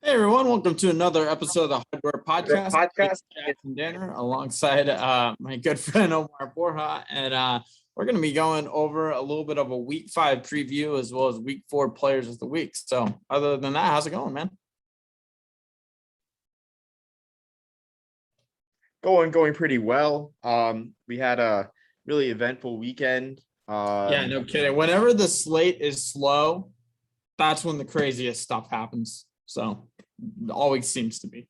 Hey everyone, welcome to another episode of the Hardware Podcast. Podcast. Jackson Danner alongside my good friend Omar Borja, and we're going to be going over a little bit of a week 5 preview as well as week 4 players of the week. So other than that, how's it going, man? Going pretty well. We had a really eventful weekend. Yeah, no kidding. Whenever the slate is slow, that's when the craziest stuff happens. So it always seems to be.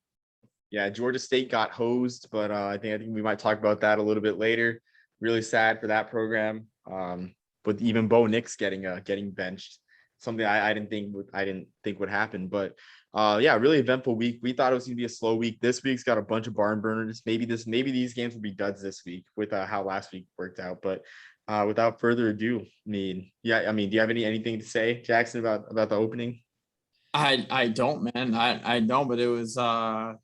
Yeah, Georgia State got hosed, but I think we might talk about that a little bit later. Really sad for that program. But even Bo Nix getting benched, something I didn't think would happen. But yeah, really eventful week. We thought it was gonna be a slow week. This week's got a bunch of barn burners. Maybe these games will be duds this week with how last week worked out. But without further ado, do you have anything to say, Jackson, about the opening? I don't, man. I don't, but it was a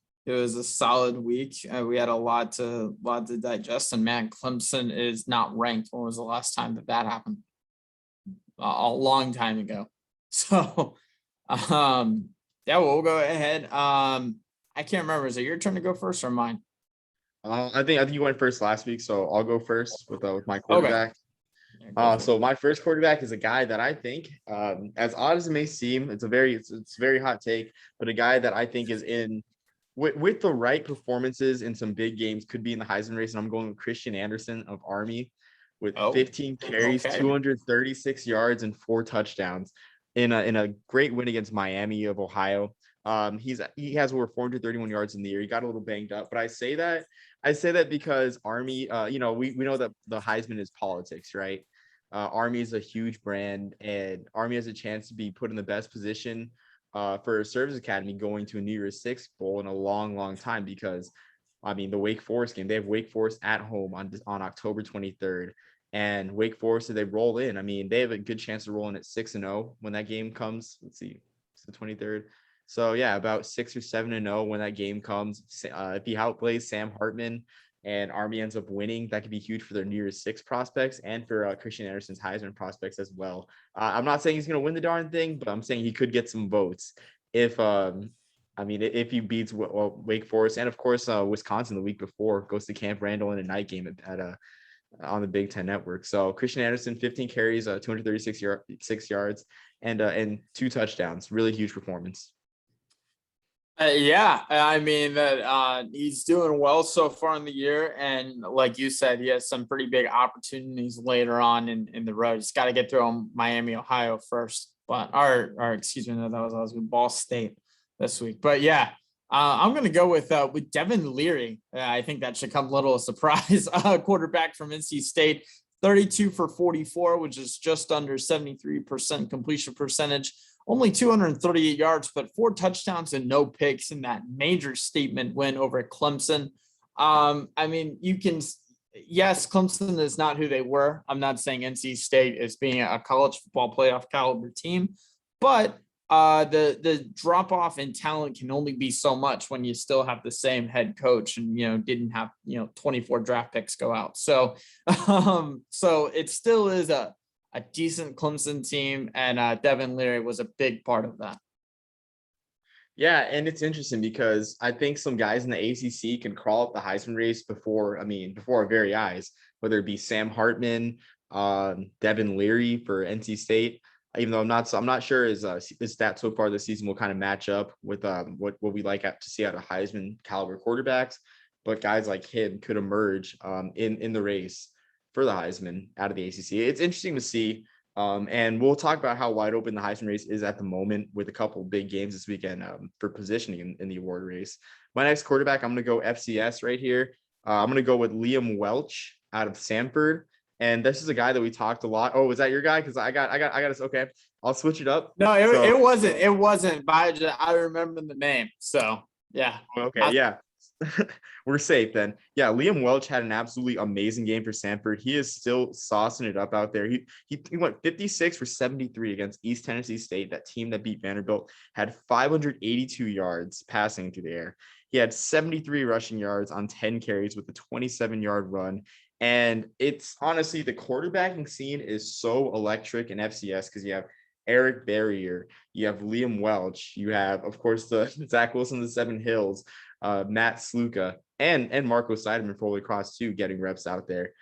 solid week. We had a lot to digest, and man, Clemson is not ranked. When was the last time that happened? A long time ago. So, yeah, we'll go ahead. I can't remember. Is it your turn to go first or mine? I think you went first last week, so I'll go first with my quarterback. Okay. So my first quarterback is a guy that I think, as odd as it may seem, it's a very hot take, but a guy that I think is in with the right performances in some big games could be in the Heisman race. And I'm going with Christian Anderson of Army with 15 carries, 236 yards, and 4 touchdowns in a great win against Miami of Ohio. He has over 431 yards in the year. He got a little banged up, but I say that because Army, we know that the Heisman is politics, right? Army is a huge brand, and Army has a chance to be put in the best position for a service academy going to a New Year's Six bowl in a long time, because the Wake Forest game, they have Wake Forest at home on October 23rd, and Wake Forest, if they roll in, they have a good chance to roll in at 6-0 when that game comes. Let's see, it's the 23rd. So yeah, about 6 or 7-0 when that game comes. If he outplays Sam Hartman and Army ends up winning, that could be huge for their New Year's Six prospects and for Christian Anderson's Heisman prospects as well. I'm not saying he's going to win the darn thing, but I'm saying he could get some votes if he beats Wake Forest, and of course Wisconsin the week before goes to Camp Randall in a night game on the Big Ten Network. So Christian Anderson, 15 carries, 236 yards, and 2 touchdowns. Really huge performance. Yeah, he's doing well so far in the year, and like you said, he has some pretty big opportunities later on in the road. He's got to get through Miami, Ohio first, but excuse me, no, that was with Ball State this week. But yeah, I'm gonna go with Devin Leary. I think that should come a little surprise. Quarterback from NC State, 32 for 44, which is just under 73% completion percentage. Only 238 yards, but 4 touchdowns and no picks in that major statement win over Clemson. Yes, Clemson is not who they were. I'm not saying NC State is being a college football playoff caliber team, but the drop off in talent can only be so much when you still have the same head coach and didn't have 24 draft picks go out. So so it still is a decent Clemson team, and Devin Leary was a big part of that. Yeah, and it's interesting because I think some guys in the ACC can crawl up the Heisman race before our very eyes, whether it be Sam Hartman, Devin Leary for NC State. Even though I'm not sure his stats so far this season will kind of match up with what we like to see out of Heisman caliber quarterbacks, but guys like him could emerge in the race for the Heisman out of the ACC. It's interesting to see. And we'll talk about how wide open the Heisman race is at the moment with a couple of big games this weekend for positioning in the award race. My next quarterback, I'm going to go FCS right here. I'm going to go with Liam Welch out of Samford. And this is a guy that we talked a lot. Oh, was that your guy? Because I got this. Okay, I'll switch it up. No, it wasn't. But I remember the name. So yeah. Okay, yeah. We're safe then. Yeah, Liam Welch had an absolutely amazing game for Samford. He is still saucing it up out there. He went 56 for 73 against East Tennessee State. That team that beat Vanderbilt had 582 yards passing through the air. He had 73 rushing yards on 10 carries with a 27-yard run. And it's honestly, the quarterbacking scene is so electric in FCS because you have Eric Barrier, you have Liam Welch, you have, of course, the Zach Wilson, the Seven Hills, Matt Sluka, and Marco Seidemann for Holy Cross too, getting reps out there.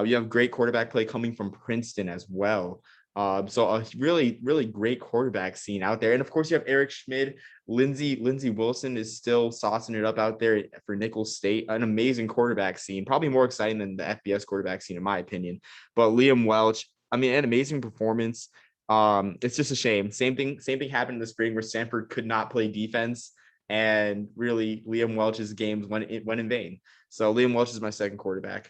You have great quarterback play coming from Princeton as well. So a really, really great quarterback scene out there. And of course, you have Eric Schmid. Lindsey Wilson is still saucing it up out there for Nicholls State. An amazing quarterback scene, probably more exciting than the FBS quarterback scene, in my opinion. But Liam Welch, I mean, an amazing performance. It's just a shame. Same thing happened in the spring where Stanford could not play defense. And really, Liam Welch's games went in vain. So Liam Welch is my second quarterback.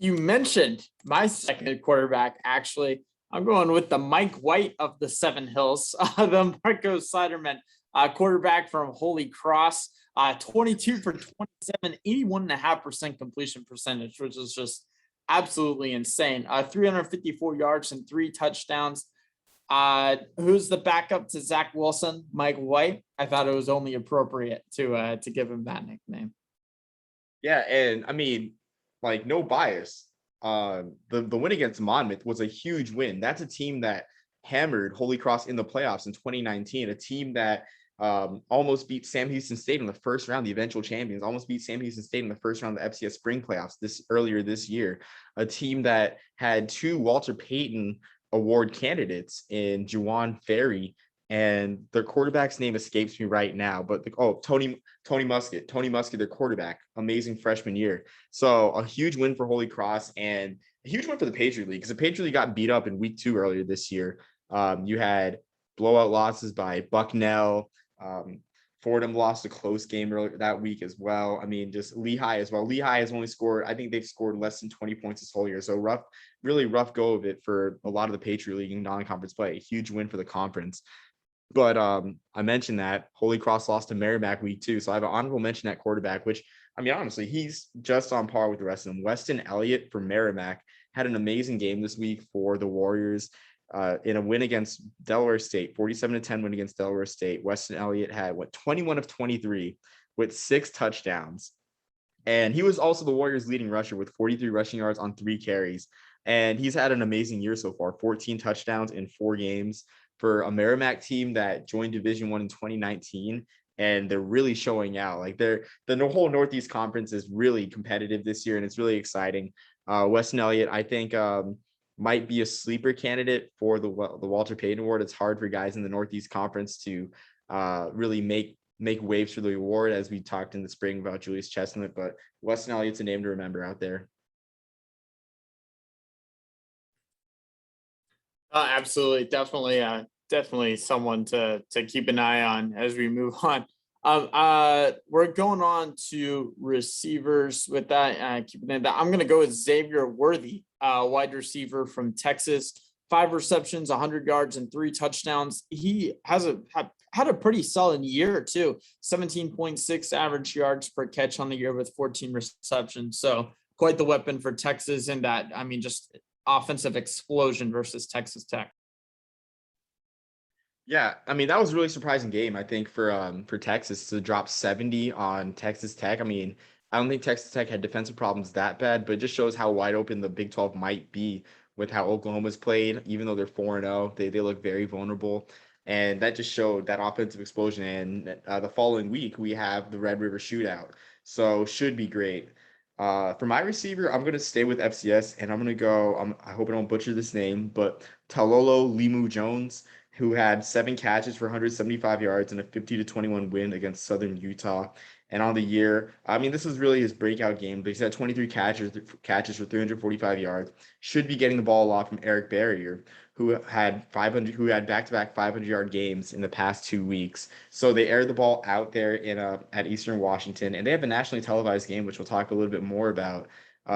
You mentioned my second quarterback. Actually, I'm going with the Mike White of the Seven Hills, the Marco Seidemann, quarterback from Holy Cross, 22 for 27, 81.5% completion percentage, which is just absolutely insane. 354 yards and 3 touchdowns. Who's the backup to Zach Wilson? Mike White. I thought it was only appropriate to give him that nickname. Yeah, and I mean, like, no bias. The win against Monmouth was a huge win. That's a team that hammered Holy Cross in the playoffs in 2019, a team that almost beat Sam Houston State in the first round, the eventual champions, almost beat Sam Houston State in the first round of the FCS spring playoffs earlier this year, a team that had 2 Walter Payton Award candidates in Juwan Ferry, and their quarterback's name escapes me right now, but Tony Muskett, their quarterback, amazing freshman year. So a huge win for Holy Cross and a huge win for the Patriot League, because the Patriot League got beat up in week 2 earlier this year. You had blowout losses by Bucknell. Fordham lost a close game earlier that week as well. I mean, just Lehigh as well. Lehigh has only scored, I think they've scored less than 20 points this whole year. So really rough go of it for a lot of the Patriot League and non-conference play. A huge win for the conference. But I mentioned that Holy Cross lost to Merrimack week 2. So I have an honorable mention at quarterback, which, I mean, honestly, he's just on par with the rest of them. Weston Elliott for Merrimack had an amazing game this week for the Warriors in a win against Delaware State, 47-10 win against Delaware State. Weston Elliott had 21 of 23 with 6 touchdowns. And he was also the Warriors' leading rusher with 43 rushing yards on 3 carries. And he's had an amazing year so far, 14 touchdowns in 4 games. For a Merrimack team that joined Division I in 2019, and they're really showing out. Like, the whole Northeast Conference is really competitive this year, and it's really exciting. Weston Elliott, I think, might be a sleeper candidate for the Walter Payton Award. It's hard for guys in the Northeast Conference to really make waves for the award, as we talked in the spring about Julius Chestnut, but Weston Elliott's a name to remember out there. Absolutely. Definitely someone to keep an eye on as we move on. We're going on to receivers with that. Keeping in that, I'm going to go with Xavier Worthy, wide receiver from Texas, 5 receptions, 100 yards and 3 touchdowns. He has had a pretty solid year too. 17.6 average yards per catch on the year with 14 receptions. So quite the weapon for Texas in that. I mean, just offensive explosion versus Texas Tech. Yeah, I mean, that was a really surprising game, I think, for Texas to drop 70 on Texas Tech. I mean, I don't think Texas Tech had defensive problems that bad, but it just shows how wide open the Big 12 might be with how Oklahoma's played. Even though they're 4-0, they look very vulnerable. And that just showed that offensive explosion. And the following week, we have the Red River Shootout. So should be great. For my receiver, I'm going to stay with FCS, and I'm going to go, I hope I don't butcher this name, but Talolo Limu Jones, who had 7 catches for 175 yards and a 50-21 win against Southern Utah. And on the year, I mean, this is really his breakout game, but he's had 23 catches for 345 yards. Should be getting the ball a lot from Eric Barrier, who had back-to-back 500-yard games in the past 2 weeks. So they aired the ball out there at Eastern Washington, and they have a nationally televised game, which we'll talk a little bit more about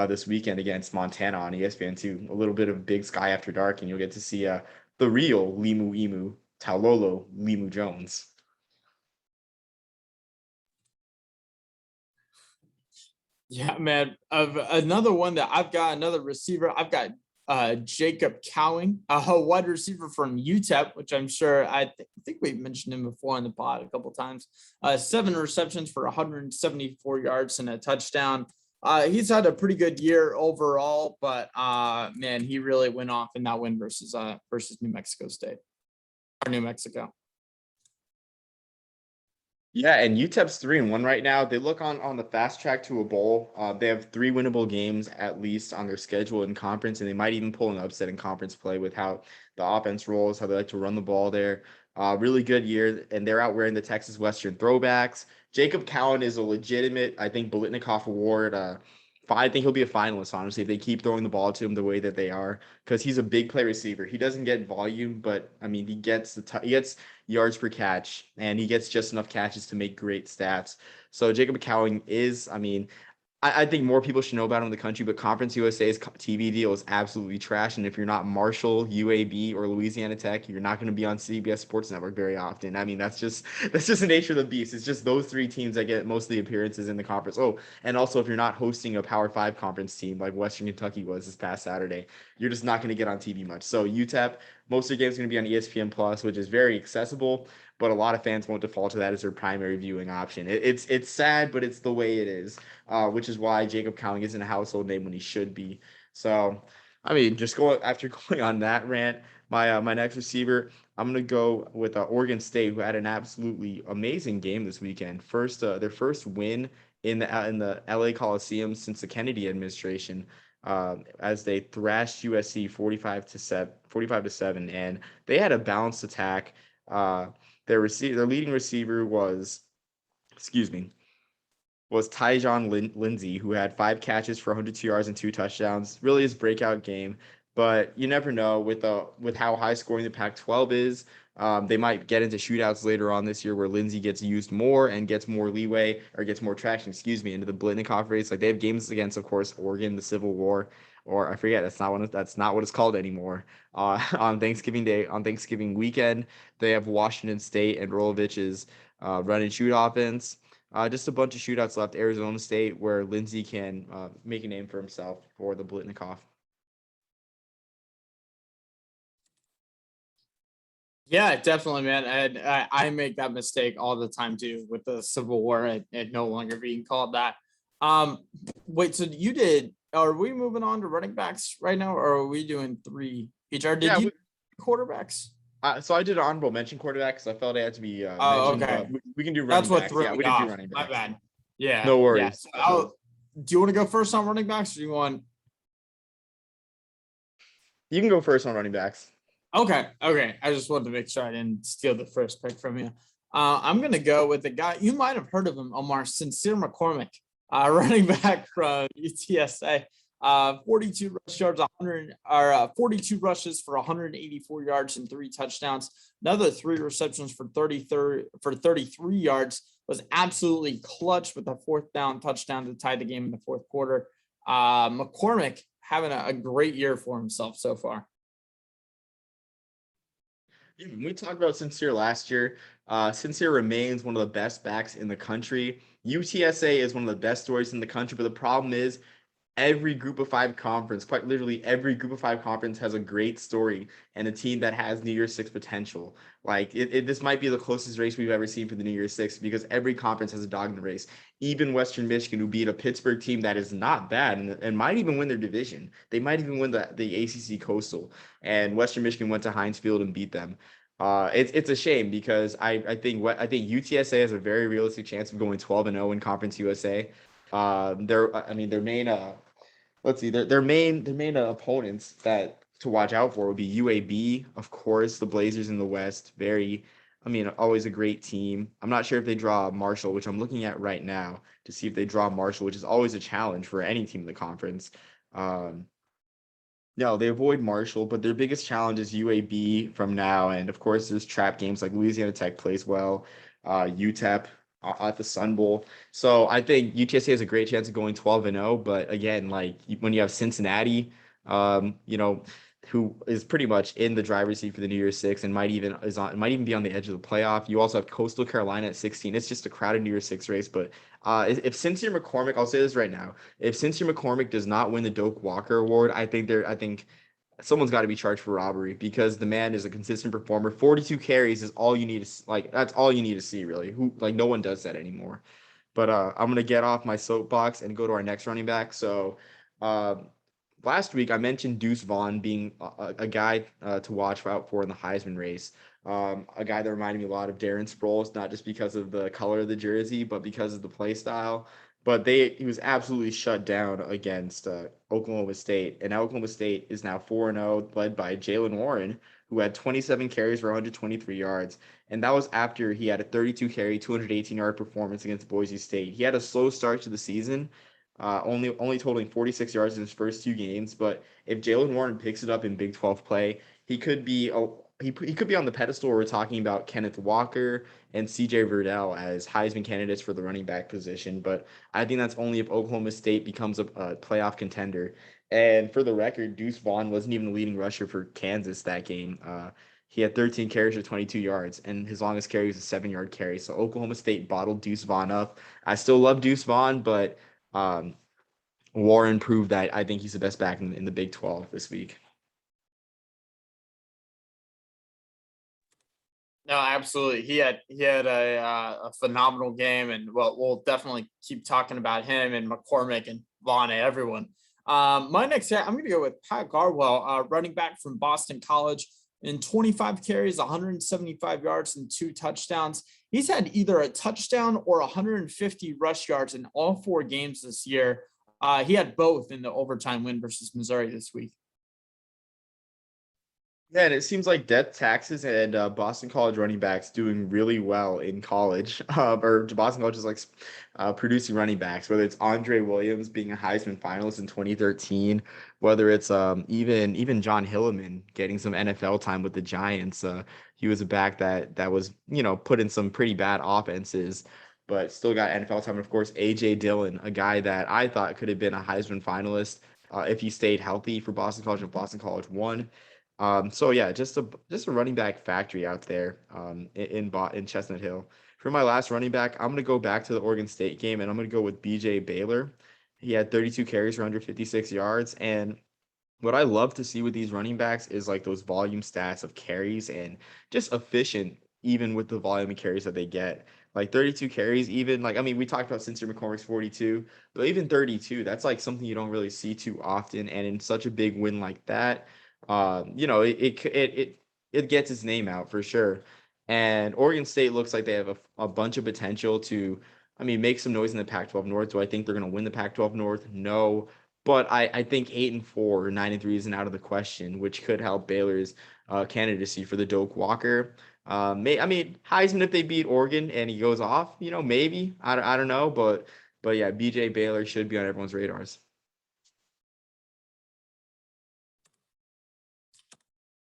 this weekend against Montana on ESPN too. A little bit of Big Sky After Dark, and you'll get to see the real Limu Talolo Limu Jones. Yeah, man. Of another one that I've got, another receiver, I've got Jacob Cowing, a wide receiver from UTEP, which I'm sure I think we've mentioned him before in the pod a couple of times. 7 receptions for 174 yards and a touchdown. He's had a pretty good year overall, but man, he really went off in that win versus New Mexico State or New Mexico. Yeah, and UTEP's 3-1 right now. They look on the fast track to a bowl. They have 3 winnable games at least on their schedule in conference, and they might even pull an upset in conference play with how the offense rolls, how they like to run the ball there. Really good year, and they're out wearing the Texas Western throwbacks. Jacob Cowan is a legitimate, I think, Bolitnikoff Award. I think he'll be a finalist, honestly, if they keep throwing the ball to him the way that they are, because he's a big play receiver. He doesn't get volume, but I mean, he gets he gets yards per catch, and he gets just enough catches to make great stats. So Jacob Cowing is, I mean, I think more people should know about him in the country, but Conference USA's TV deal is absolutely trash. And if you're not Marshall, UAB, or Louisiana Tech, you're not going to be on CBS Sports Network very often. I mean, that's just the nature of the beast. It's just those 3 teams that get most of the appearances in the conference. Oh, and also if you're not hosting a Power 5 conference team like Western Kentucky was this past Saturday, you're just not going to get on TV much. So UTEP, most of the games are going to be on ESPN Plus, which is very accessible, but a lot of fans won't default to that as their primary viewing option. It's sad, but it's the way it is, which is why Jacob Cowing isn't a household name when he should be. So, I mean, just going on that rant, my next receiver, I'm gonna go with Oregon State, who had an absolutely amazing game this weekend. Their first win in the LA Coliseum since the Kennedy administration. As they thrashed USC 45-7, and they had a balanced attack. Their leading receiver was Tyjon Lindsey, who had 5 catches for 102 yards and 2 touchdowns. Really his breakout game, but you never know with how high scoring the Pac-12 is. They might get into shootouts later on this year where Lindsey gets used more and gets more leeway or gets more traction, into the Blitnikoff race. Like they have games against, of course, Oregon, the Civil War, or I forget, that's not what it's called anymore. On Thanksgiving weekend, they have Washington State and Rolovich's run and shoot offense. Just a bunch of shootouts left. Arizona State, where Lindsey can make a name for himself for the Blitnikoff. Yeah, definitely, man. And I make that mistake all the time too with the Civil War and no longer being called that. Wait, so you did? Are we moving on to running backs right now, or are we doing 3 each? Or did you quarterbacks? So I did an honorable mention quarterback because I felt it had to be Oh, mentioned. okay. But we can do running That's what backs. threw Yeah, me we can do off. running My backs. bad. Yeah. No worries. Yeah. So do you want to go first on running backs, or do you want? You can go first on running backs. Okay. I just wanted to make sure I didn't steal the first pick from you. I'm gonna go with the guy you might have heard of him, Omar, Sincere McCormick, running back from UTSA. 42 rush yards, 42 rushes for 184 yards and 3 touchdowns. Another 3 receptions for 33 yards. Was absolutely clutch with a 4th down touchdown to tie the game in the 4th quarter. McCormick having a great year for himself so far. We talked about Sincere last year. Sincere remains one of the best backs in the country. UTSA is one of the best stories in the country, but the problem is every group of 5 conference, quite literally every group of 5 conference has a great story and a team that has New Year's Six potential. Like this might be the closest race we've ever seen for the New Year's Six because every conference has a dog in the race. Even Western Michigan, who beat a Pittsburgh team that is not bad and might even win their division. They might even win the ACC Coastal. And Western Michigan went to Heinz Field and beat them. It's a shame because I think UTSA has a very realistic chance of going 12-0 in Conference USA. Their main their main opponents that to watch out for would be UAB, of course, the Blazers in the West. Always a great team. I'm not sure if they draw Marshall, which I'm looking at right now to see if they draw Marshall, which is always a challenge for any team in the conference. No, they avoid Marshall, but their biggest challenge is UAB from now. And of course, there's trap games like Louisiana Tech plays well, UTEP at the Sun Bowl. So I think UTSA has a great chance of going 12-0. But again, like when you have Cincinnati, who is pretty much in the driver's seat for the New Year's Six and might even be on the edge of the playoff. You also have Coastal Carolina at 16. It's just a crowded New Year's Six race. But if Sincere McCormick, I'll say this right now, if Sincere McCormick does not win the Doak Walker Award, I think someone's got to be charged for robbery because the man is a consistent performer. 42 carries is all you need to that's all you need to see really. No one does that anymore. But I'm going to get off my soapbox and go to our next running back. So last week I mentioned Deuce Vaughn being a guy to watch out for in the Heisman race. A guy that reminded me a lot of Darren Sproles, not just because of the color of the jersey, but because of the play style. But he was absolutely shut down against Oklahoma State. And Oklahoma State is now 4-0, led by Jalen Warren, who had 27 carries for 123 yards. And that was after he had a 32 carry, 218-yard performance against Boise State. He had a slow start to the season, only totaling 46 yards in his first 2 games. But if Jalen Warren picks it up in Big 12 play, he could be he could be on the pedestal where we're talking about Kenneth Walker and CJ Verdell as Heisman candidates for the running back position. But I think that's only if Oklahoma State becomes a playoff contender. And for the record, Deuce Vaughn wasn't even the leading rusher for Kansas that game. He had 13 carries for 22 yards, and his longest carry was a 7-yard carry. So Oklahoma State bottled Deuce Vaughn up. I still love Deuce Vaughn, but Warren proved that I think he's the best back in the Big 12 this week. No, absolutely. He had a phenomenal game, and we'll definitely keep talking about him and McCormick and Vaughn and everyone. My next guy, I'm going to go with Pat Garwell, running back from Boston College. In 25 carries, 175 yards, and 2 touchdowns. He's had either a touchdown or 150 rush yards in all 4 games this year. He had both in the overtime win versus Missouri this week. Yeah, and it seems like death taxes and Boston College running backs doing really well in college, or Boston College is like producing running backs, whether it's Andre Williams being a Heisman finalist in 2013, whether it's even John Hilliman getting some NFL time with the Giants. He was a back that was, put in some pretty bad offenses, but still got NFL time. And of course, A.J. Dillon, a guy that I thought could have been a Heisman finalist if he stayed healthy for Boston College, and Boston College won. So yeah, just a running back factory out there in Chestnut Hill. For my last running back, I'm gonna go back to the Oregon State game, and I'm gonna go with B.J. Baylor. He had 32 carries for 156 yards, and what I love to see with these running backs is like those volume stats of carries and just efficient, even with the volume of carries that they get. Like 32 carries, even like, I mean, we talked about Cincinnati McCormick's 42, but even 32, that's like something you don't really see too often. And in such a big win like that, it gets its name out for sure. And Oregon State looks like they have a bunch of potential to, I mean, make some noise in the Pac-12 North. Do I think they're going to win the Pac-12 North? No. But I think 8-4 or 9-3 isn't out of the question, which could help Baylor's candidacy for the Doak Walker. I mean, Heisman if they beat Oregon and he goes off, maybe. I don't know, but yeah, BJ Baylor should be on everyone's radars.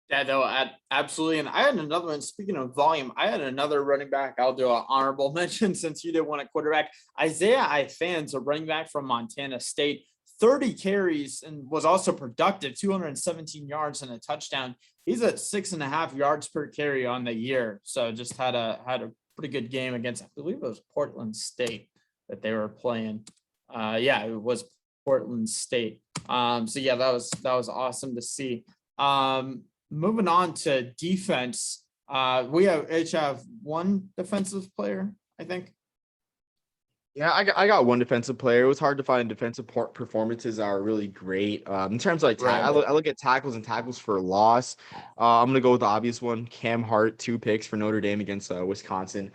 Yeah, no, absolutely. And I had another one. Speaking of volume, I had another running back. I'll do an honorable mention since you didn't want a quarterback. Isaiah Ifans, a running back from Montana State, 30 carries and was also productive, 217 yards and a touchdown. He's at 6.5 yards per carry on the year. So just had a pretty good game against, I believe it was Portland State that they were playing. Yeah, it was Portland State. So yeah, that was awesome to see. Moving on to defense, we each have one defensive player, I think. Yeah, I got one defensive player. It was hard to find defensive performances that are really great. In terms of like, I look at tackles and tackles for loss. I'm gonna go with the obvious one, Cam Hart, 2 picks for Notre Dame against Wisconsin.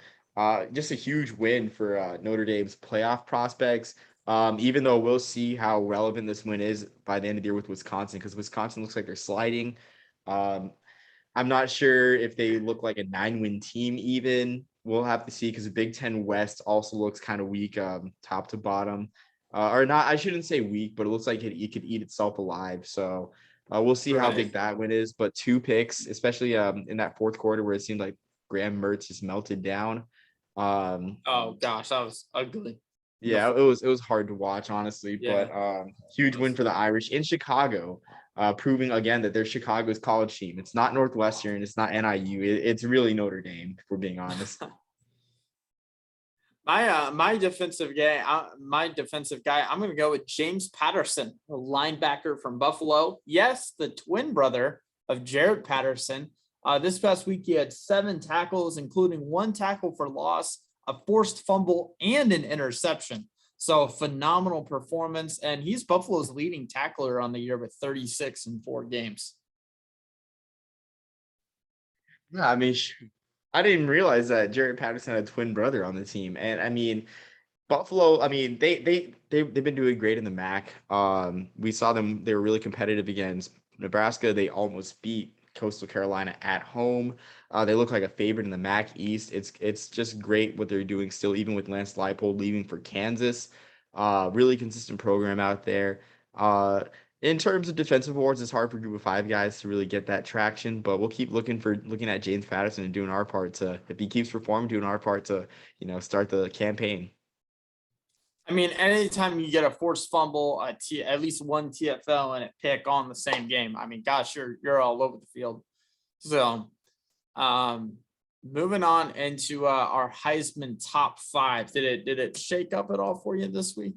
Just a huge win for Notre Dame's playoff prospects. Even though we'll see how relevant this win is by the end of the year with Wisconsin, because Wisconsin looks like they're sliding. I'm not sure if they look like a 9-win team even. We'll have to see because the Big Ten West also looks kind of weak top to bottom. Or not, I shouldn't say weak, but it looks like it could eat itself alive. So we'll see how big that win is. But 2 picks, especially in that fourth quarter where it seemed like Graham Mertz just melted down. Oh gosh, that was ugly. Yeah, it was hard to watch, honestly. Yeah. But huge win for the Irish in Chicago, proving again that they're Chicago's college team. It's not Northwestern, it's not NIU. It's really Notre Dame, if we're being honest. My defensive guy, I'm going to go with James Patterson, a linebacker from Buffalo. Yes, the twin brother of Jared Patterson. This past week, he had 7 tackles, including 1 tackle for loss, a forced fumble, and an interception. So phenomenal performance. And he's Buffalo's leading tackler on the year with 36 in 4 games. Yeah, I mean, I didn't realize that Jared Patterson had a twin brother on the team. And I mean, Buffalo, I mean, they've been doing great in the MAC. We saw them, they were really competitive against Nebraska. They almost beat Coastal Carolina at home. They look like a favorite in the MAC East. It's just great what they're doing still, even with Lance Leipold leaving for Kansas. Really consistent program out there. In terms of defensive awards, it's hard for Group of 5 guys to really get that traction, but we'll keep looking at James Patterson and doing our part to, if he keeps performing, doing our part to, start the campaign. I mean, anytime you get a forced fumble, at least one TFL and a pick on the same game, I mean, gosh, you're all over the field. So, moving on into our Heisman top 5. Did it shake up at all for you this week?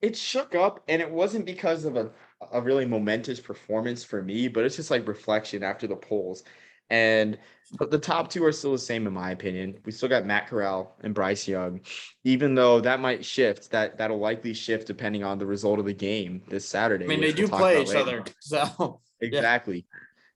It shook up, and it wasn't because of a really momentous performance for me, but it's just like reflection after the polls. But the top 2 are still the same in my opinion. We still got Matt Corral and Bryce Young, even though that might shift. That'll likely shift depending on the result of the game this Saturday. I mean, they do play each other, so exactly.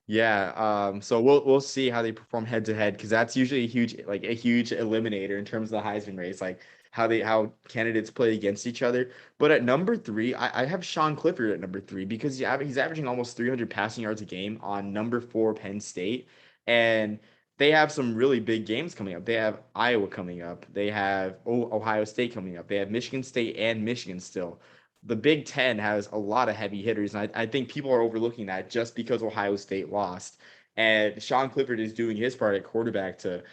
Yeah. So we'll see how they perform head to head, because that's usually a huge eliminator in terms of the Heisman race, like how candidates play against each other. But at number 3, I have Sean Clifford at number 3 because he's averaging almost 300 passing yards a game on number 4 Penn State. And they have some really big games coming up. They have Iowa coming up. They have Ohio State coming up. They have Michigan State and Michigan still. The Big Ten has a lot of heavy hitters, and I think people are overlooking that just because Ohio State lost. And Sean Clifford is doing his part at quarterback to,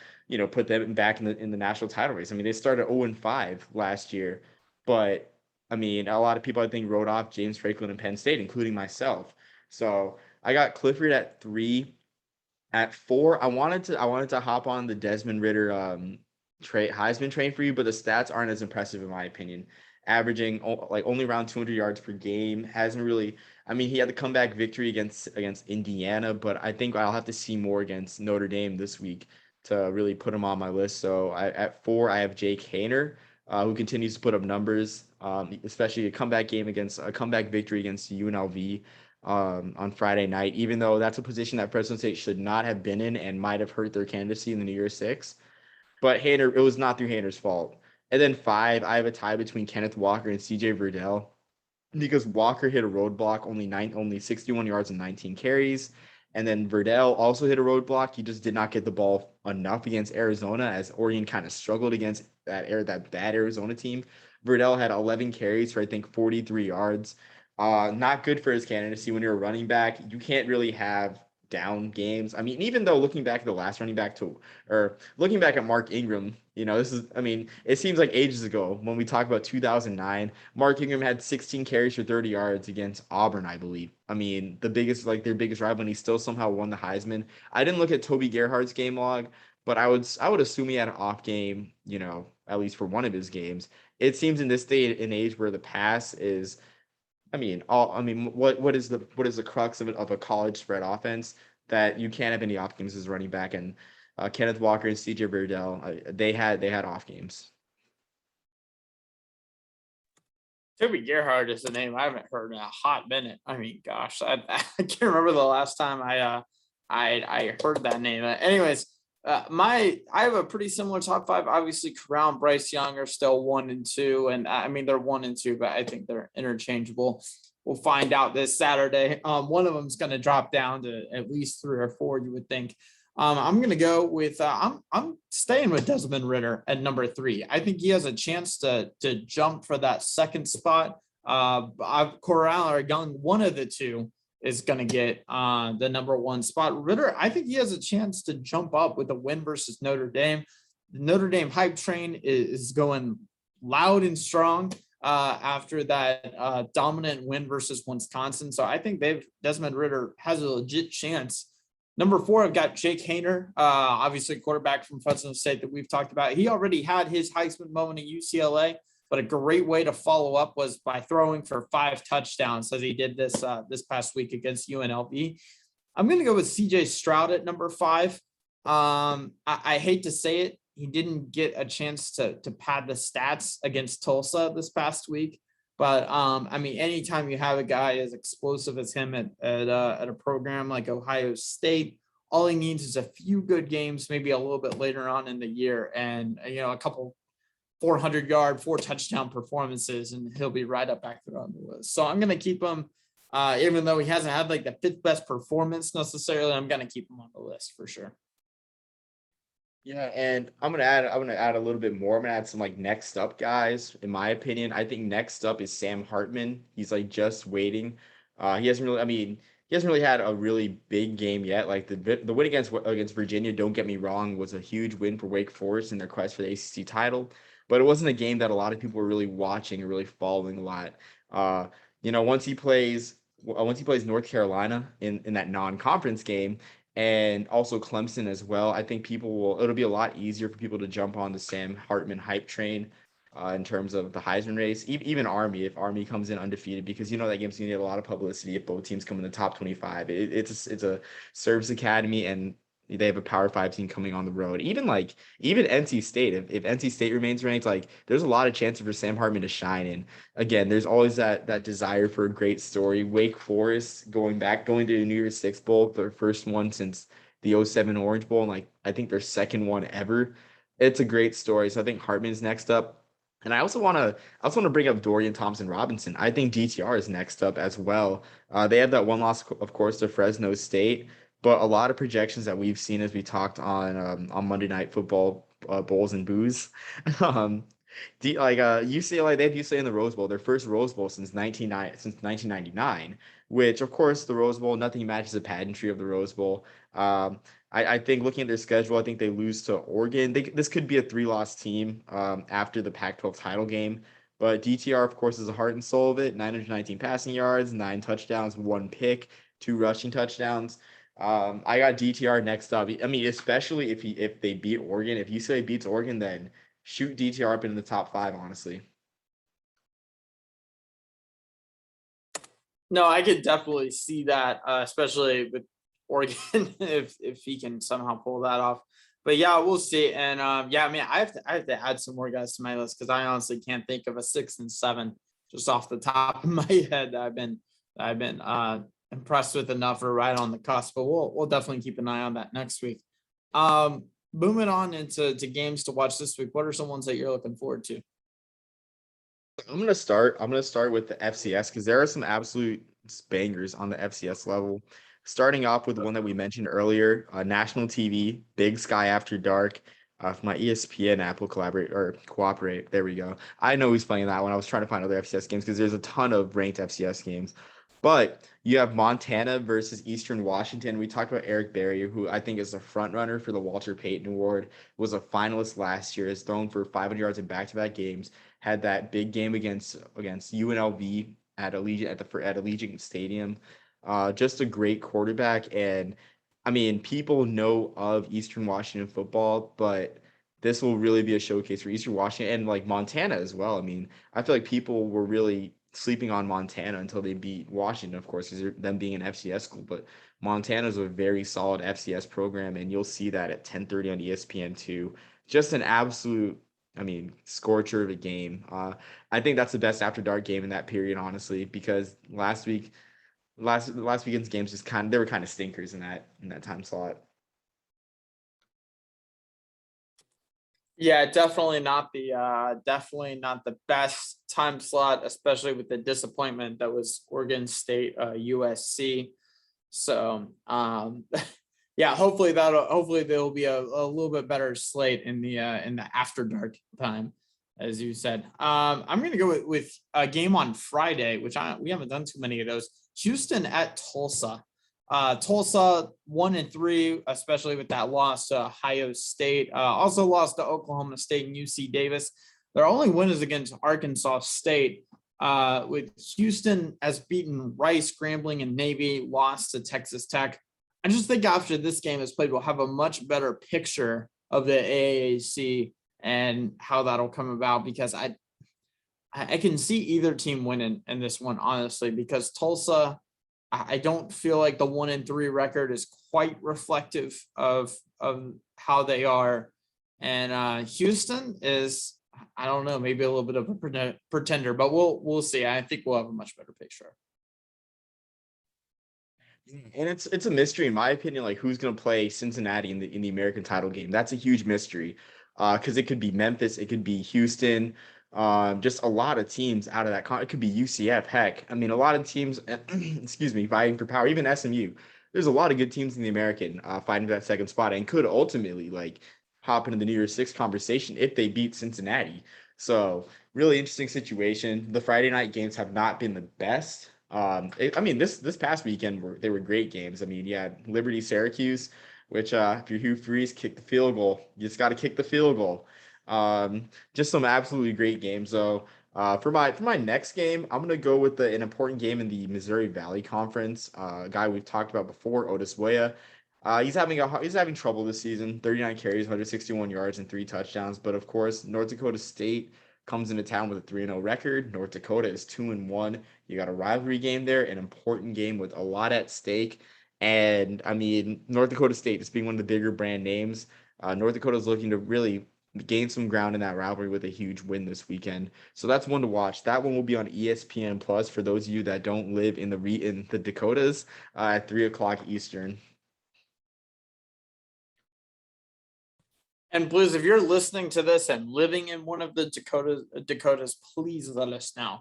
put them back in the national title race. I mean, they started 0-5 last year, but I mean, a lot of people I think wrote off James Franklin and Penn State, including myself. So I got Clifford at 3. At 4, I wanted to hop on the Desmond Ritter Heisman train for you, but the stats aren't as impressive in my opinion. Averaging like only around 200 yards per game. Hasn't really. I mean, he had the comeback victory against Indiana, but I think I'll have to see more against Notre Dame this week to really put him on my list. So at 4, I have Jake Hainer, who continues to put up numbers, especially a comeback victory against UNLV. On Friday night, even though that's a position that Fresno State should not have been in and might have hurt their candidacy in the New Year's Six. But Hainer, it was not through Hainer's fault. And then 5, I have a tie between Kenneth Walker and CJ Verdell, because Walker hit a roadblock, only 61 yards and 19 carries. And then Verdell also hit a roadblock. He just did not get the ball enough against Arizona, as Oregon kind of struggled against that bad Arizona team. Verdell had 11 carries for, I think, 43 yards. Not good for his candidacy when you're a running back. You can't really have down games. I mean, even though looking back at the last running back looking back at Mark Ingram, it seems like ages ago when we talk about 2009, Mark Ingram had 16 carries for 30 yards against Auburn, I believe. I mean, their biggest rival, and he still somehow won the Heisman. I didn't look at Toby Gerhardt's game log, but I would assume he had an off game, at least for one of his games. It seems in this day and age where the pass is, what is the crux of a college spread offense, that you can't have any off games as running back? And Kenneth Walker and CJ Verdell, they had off games. Toby Gerhardt is a name I haven't heard in a hot minute. I mean, gosh, I can't remember the last time I heard that name. Anyways, I have a pretty similar top 5. Obviously, Corral and Bryce Young are still 1 and 2, and I mean they're 1 and 2, but I think they're interchangeable. We'll find out this Saturday. One of them is going to drop down to at least 3 or 4, you would think. I'm going to go with I'm staying with Desmond Ritter at number 3. I think he has a chance to jump for that second spot. Corral or Young, one of the two is going to get the number 1 spot. Ritter, I think he has a chance to jump up with a win versus Notre Dame. The Notre Dame hype train is going loud and strong after that dominant win versus Wisconsin. So I think Desmond Ritter has a legit chance. Number 4, I've got Jake Hainer, obviously quarterback from Fresno State that we've talked about. He already had his Heisman moment at UCLA, but a great way to follow up was by throwing for 5 touchdowns, as he did this past week against UNLV. I'm going to go with CJ Stroud at number 5. I hate to say it, he didn't get a chance to pad the stats against Tulsa this past week. But I mean, anytime you have a guy as explosive as him at a program like Ohio State, all he needs is a few good games, maybe a little bit later on in the year, and a couple 400-yard, 4 touchdown performances, and he'll be right up back there on the list. So I'm going to keep him, even though he hasn't had like the 5th best performance necessarily. I'm going to keep him on the list for sure. Yeah, and I'm gonna add a little bit more. I'm gonna add some like next up guys. In my opinion, I think next up is Sam Hartman. He's like just waiting. He hasn't really. I mean, he hasn't really had a really big game yet. Like the win against Virginia, don't get me wrong, was a huge win for Wake Forest in their quest for the ACC title, but it wasn't a game that a lot of people were really watching and really following a lot. Once he plays North Carolina in that non-conference game, and also Clemson as well, I think it'll be a lot easier for people to jump on the Sam Hartman hype train in terms of the Heisman race. Even Army, if Army comes in undefeated, because that game's gonna get a lot of publicity if both teams come in the top 25. It's a service academy, and they have a Power 5 team coming on the road. Even NC State, if NC State remains ranked, like there's a lot of chances for Sam Hartman to shine. And again, there's always that desire for a great story. Wake Forest going to the New Year's Six Bowl, their first one since the '07 Orange Bowl, and like I think their second one ever. It's a great story. So I think Hartman's next up. And I also want to bring up Dorian Thompson-Robinson. I think DTR is next up as well. They have that one loss, of course, to Fresno State, but a lot of projections that we've seen as we talked on Monday Night Football, Bowls and Booze. UCLA, they have UCLA in the Rose Bowl, their first Rose Bowl since 1999, which of course the Rose Bowl, nothing matches the pageantry of the Rose Bowl. I think looking at their schedule, I think they lose to Oregon. This could be a 3-loss team after the Pac-12 title game. But DTR, of course, is the heart and soul of it. 919 passing yards, 9 touchdowns, 1 pick, 2 rushing touchdowns. I got DTR next up. I mean, especially if they beat Oregon. If UCLA beats Oregon, then shoot DTR up into the top 5, honestly. No, I could definitely see that, especially with Oregon, if he can somehow pull that off. But yeah, we'll see. And I mean, I have to add some more guys to my list because I honestly can't think of a 6 and 7 just off the top of my head that I've been impressed with enough or right on the cusp. But we'll definitely keep an eye on that next week. Moving on into games to watch this week, what are some ones that you're looking forward to? I'm gonna start with the FCS because there are some absolute bangers on the FCS level. Starting off with the one that we mentioned earlier, national TV, Big Sky After Dark. If my ESPN app will cooperate, there we go. I know who's playing that one. I was trying to find other FCS games because there's a ton of ranked FCS games. But you have Montana versus Eastern Washington. We talked about Eric Berry, who I think is the front runner for the Walter Payton Award, was a finalist last year, has thrown for 500 yards in back-to-back games, had that big game against UNLV at Allegiant Stadium. Just a great quarterback. And I mean, people know of Eastern Washington football, but this will really be a showcase for Eastern Washington and like Montana as well. I mean, I feel like people were really sleeping on Montana until they beat Washington, of course, because them being an FCS school. But Montana is a very solid FCS program, and you'll see that at 10:30 on ESPN2. Just an absolute, I mean, scorcher of a game. I think that's the best after dark game in that period, honestly, because last weekend's games just they were kind of stinkers in that time slot. Yeah, definitely not the best time slot, especially with the disappointment that was Oregon State USC. So yeah, hopefully there'll be a little bit better slate in the after dark time, as you said. I'm gonna go with a game on Friday, which we haven't done too many of those. Houston at Tulsa. Tulsa 1-3, especially with that loss to Ohio State. Also lost to Oklahoma State and UC Davis. Their only win is against Arkansas State. With Houston as beaten Rice, Grambling, and Navy, lost to Texas Tech. I just think after this game is played, we'll have a much better picture of the AAC and how that'll come about, because I can see either team winning in this one, honestly, because Tulsa, I don't feel like the 1-3 record is quite reflective of how they are. And Houston is, I don't know, maybe a little bit of a pretender, but we'll see. I think we'll have a much better picture. And it's a mystery in my opinion, like who's going to play Cincinnati in the American title game. That's a huge mystery, because it could be Memphis, it could be Houston, just a lot of teams out of that. It could be UCF. Heck, I mean, a lot of teams, excuse me, vying for power. Even SMU. There's a lot of good teams in the American fighting for that second spot, and could ultimately like hop into the New Year's Six conversation if they beat Cincinnati. So really interesting situation. The Friday night games have not been the best. I mean, this past weekend they were great games. I mean, you had Liberty Syracuse, which if you're Hugh Freeze, kick the field goal. You just got to kick the field goal. Just some absolutely great games. So for my next game, I'm gonna go with an important game in the Missouri Valley Conference. A guy we've talked about before, Otis Weah. He's having trouble this season. 39 carries, 161 yards, and 3 touchdowns. But of course, North Dakota State comes into town with a 3-0 record. North Dakota is 2-1. You got a rivalry game there, an important game with a lot at stake. And I mean, North Dakota State just being one of the bigger brand names. North Dakota is looking to really gain some ground in that rivalry with a huge win this weekend. So that's one to watch. That one will be on ESPN Plus for those of you that don't live in the Dakotas at 3:00 Eastern. And Blues, if you're listening to this and living in one of the Dakotas, please let us know,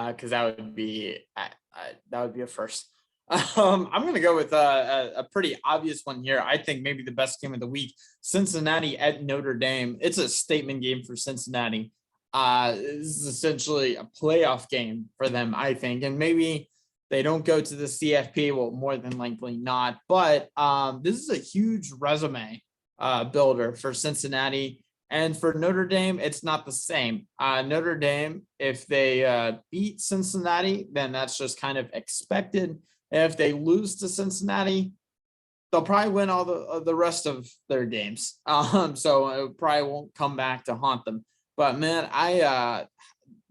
because that would be a first. I'm going to go with a pretty obvious one here. I think maybe the best game of the week: Cincinnati at Notre Dame. It's a statement game for Cincinnati. This is essentially a playoff game for them, I think, and maybe they don't go to the CFP. Well, more than likely not. But this is a huge resume builder for Cincinnati. And for Notre Dame, it's not the same. Notre Dame, if they beat Cincinnati, then that's just kind of expected. If they lose to Cincinnati, they'll probably win all the rest of their games. So it probably won't come back to haunt them. But man,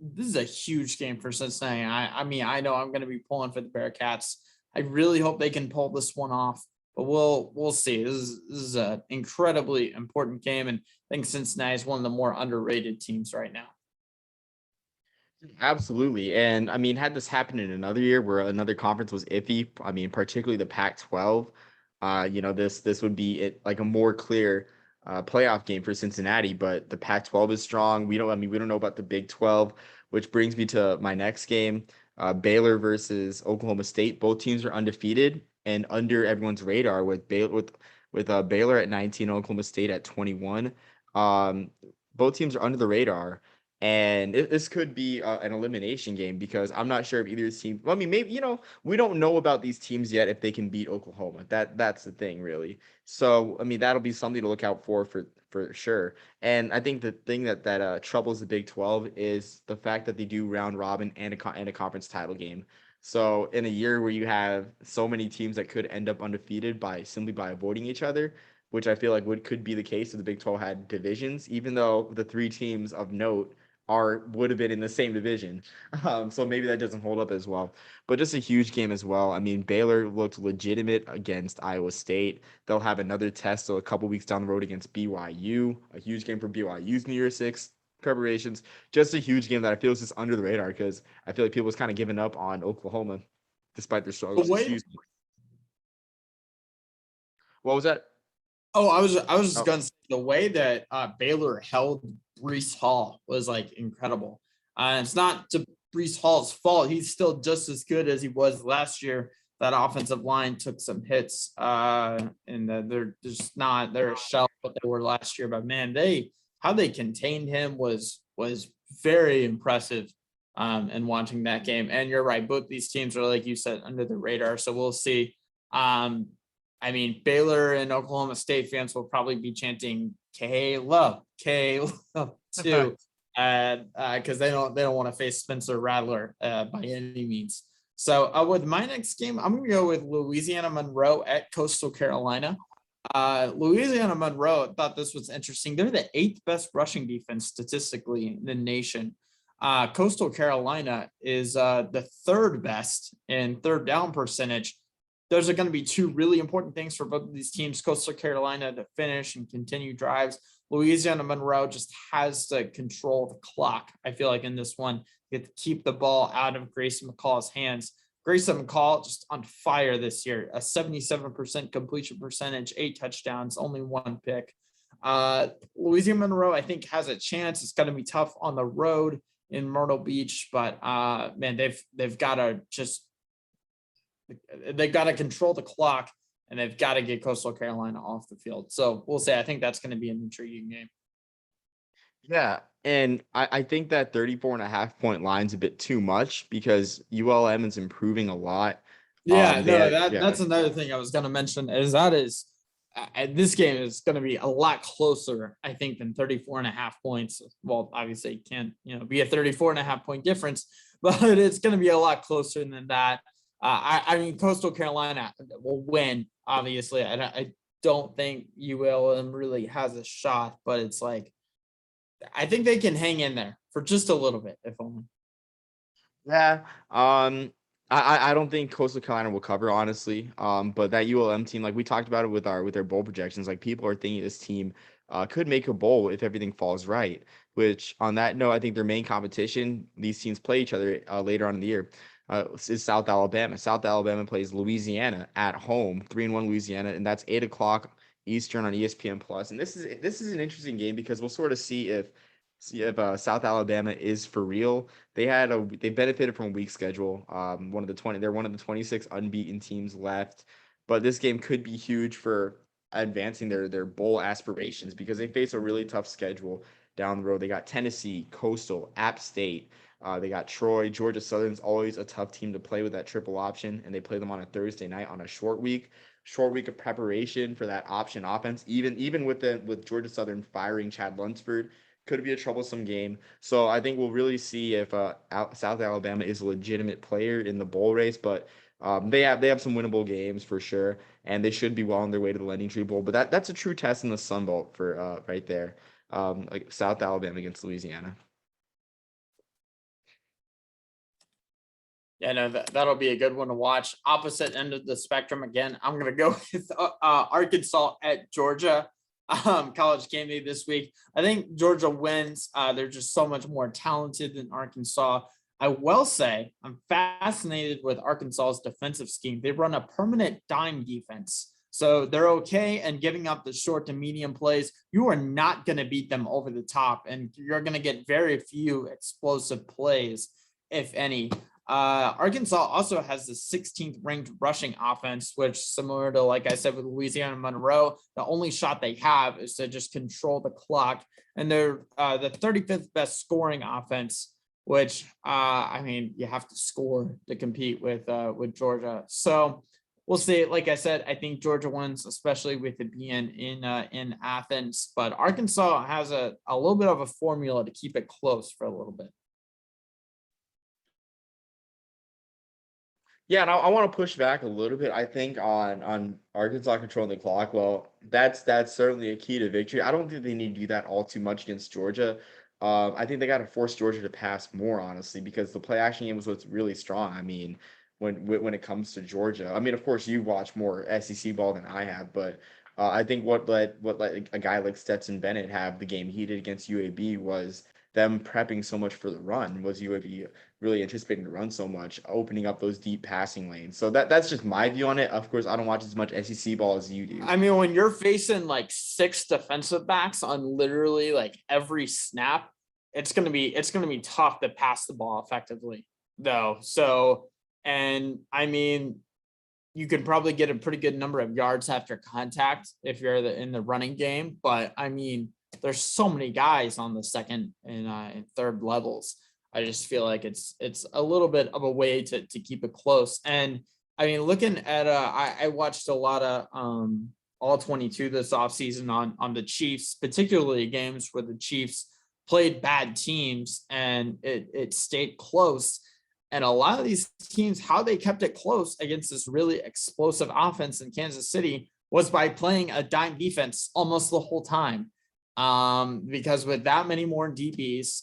this is a huge game for Cincinnati. I mean, I know I'm going to be pulling for the Bearcats. I really hope they can pull this one off. But we'll see. This is an incredibly important game, and I think Cincinnati is one of the more underrated teams right now. Absolutely. And I mean, had this happened in another year where another conference was iffy, I mean, particularly the Pac-12, this would be it like a more clear playoff game for Cincinnati, but the Pac-12 is strong. We don't know about the Big 12, which brings me to my next game, Baylor versus Oklahoma State. Both teams are undefeated and under everyone's radar with Baylor at 19, Oklahoma State at 21. Both teams are under the radar. And this could be an elimination game because I'm not sure if either team. Well, I mean, maybe we don't know about these teams yet if they can beat Oklahoma. That's the thing, really. So I mean, that'll be something to look out for sure. And I think the thing that troubles the Big 12 is the fact that they do round robin and a conference title game. So in a year where you have so many teams that could end up undefeated simply by avoiding each other, which I feel like could be the case if the Big 12 had divisions, even though the 3 teams of note would have been in the same division. So maybe that doesn't hold up as well. But just a huge game as well. I mean, Baylor looked legitimate against Iowa State. They'll have another test a couple weeks down the road against BYU. A huge game for BYU's New Year's Six preparations. Just a huge game that I feel is just under the radar because I feel like people was kind of giving up on Oklahoma despite their struggles. What was that? Oh, I was just gonna say the way that Baylor held Bryce Hall was like incredible. It's not to Bryce Hall's fault; he's still just as good as he was last year. That offensive line took some hits, and they're just not they're a shell of what they were last year. But man, how they contained him was very impressive. And watching that game, and you're right, both these teams are, like you said, under the radar. So we'll see. I mean, Baylor and Oklahoma State fans will probably be chanting Caleb too, because they don't want to face Spencer Rattler by any means. So with my next game, I'm going to go with Louisiana Monroe at Coastal Carolina. Louisiana Monroe, thought this was interesting. They're the 8th best rushing defense statistically in the nation. Coastal Carolina is the 3rd best in third down percentage. those are going to be two really important things for both of these teams. Coastal Carolina to finish and continue drives. Louisiana Monroe just has to control the clock. I feel like in this one, you have to keep the ball out of Grayson McCall's hands. Grayson McCall just on fire this year, a 77% completion percentage, 8 touchdowns, only 1 pick. Louisiana Monroe, I think, has a chance. It's going to be tough on the road in Myrtle Beach, but man, they've got to control the clock, and they've got to get Coastal Carolina off the field. So we'll say I think that's going to be an intriguing game. Yeah. And I think that 34.5 point line's a bit too much because ULM is improving a lot. That's another thing I was going to mention is this game is going to be a lot closer, I think, than 34.5 points. Well, obviously it can't, be a 34.5 point difference, but it's going to be a lot closer than that. I mean, Coastal Carolina will win, obviously. I don't think ULM really has a shot, but it's like, I think they can hang in there for just a little bit, if only. Yeah. I don't think Coastal Carolina will cover, honestly. But that ULM team, like we talked about it with their bowl projections, like people are thinking this team could make a bowl if everything falls right. Which, on that note, I think their main competition, these teams play each other later on in the year, is South Alabama. South Alabama plays Louisiana at home, 3-1 Louisiana, and that's 8:00 Eastern on ESPN Plus. And this is an interesting game because we'll sort of see if South Alabama is for real. They benefited from a weak schedule. They're one of the 26 unbeaten teams left, but this game could be huge for advancing their bowl aspirations because they face a really tough schedule down the road. They got Tennessee, Coastal, App State. They got Troy. Georgia Southern's always a tough team to play with that triple option, and they play them on a Thursday night on a short week of preparation for that option offense. Even with Georgia Southern firing Chad Lunsford, could be a troublesome game. So I think we'll really see if South Alabama is a legitimate player in the bowl race, but they have some winnable games for sure, and they should be well on their way to the Lending Tree Bowl. But that's a true test in the Sun Belt for right there, like South Alabama against Louisiana. Yeah, no, that'll be a good one to watch. Opposite end of the spectrum again. I'm gonna go with Arkansas at Georgia. College game day this week. I think Georgia wins. They're just so much more talented than Arkansas. I will say I'm fascinated with Arkansas's defensive scheme. They run a permanent dime defense. So they're okay and giving up the short to medium plays. You are not going to beat them over the top, and you're going to get very few explosive plays, if any. Arkansas also has the 16th ranked rushing offense, which, similar to, like I said, with Louisiana Monroe, the only shot they have is to just control the clock. And they're the 35th best scoring offense, which I mean, you have to score to compete with Georgia. So we'll see. Like I said, I think Georgia wins, especially with it being in Athens. But Arkansas has a little bit of a formula to keep it close for a little bit. Yeah, and I want to push back a little bit, I think, on Arkansas controlling the clock. Well, that's certainly a key to victory. I don't think they need to do that all too much against Georgia. I think they got to force Georgia to pass more, honestly, because the play action game was what's really strong. I mean, when it comes to Georgia, I mean, of course, you watch more SEC ball than I have, but I think what let a guy like Stetson Bennett have the game he did against UAB was them prepping so much for the run. Was UAB really anticipating to run so much, opening up those deep passing lanes? So that's just my view on it. Of course, I don't watch as much SEC ball as you do. I mean, when you're facing like 6 defensive backs on literally like every snap, it's gonna be tough to pass the ball effectively, though. So, and I mean, you could probably get a pretty good number of yards after contact if you're in the running game. But I mean, there's so many guys on the second and third levels. I just feel like it's a little bit of a way to keep it close. And I mean, looking at I watched a lot of all 22 this offseason on the Chiefs, particularly games where the Chiefs played bad teams and it stayed close. And a lot of these teams, how they kept it close against this really explosive offense in Kansas City was by playing a dime defense almost the whole time. Because with that many more DBs,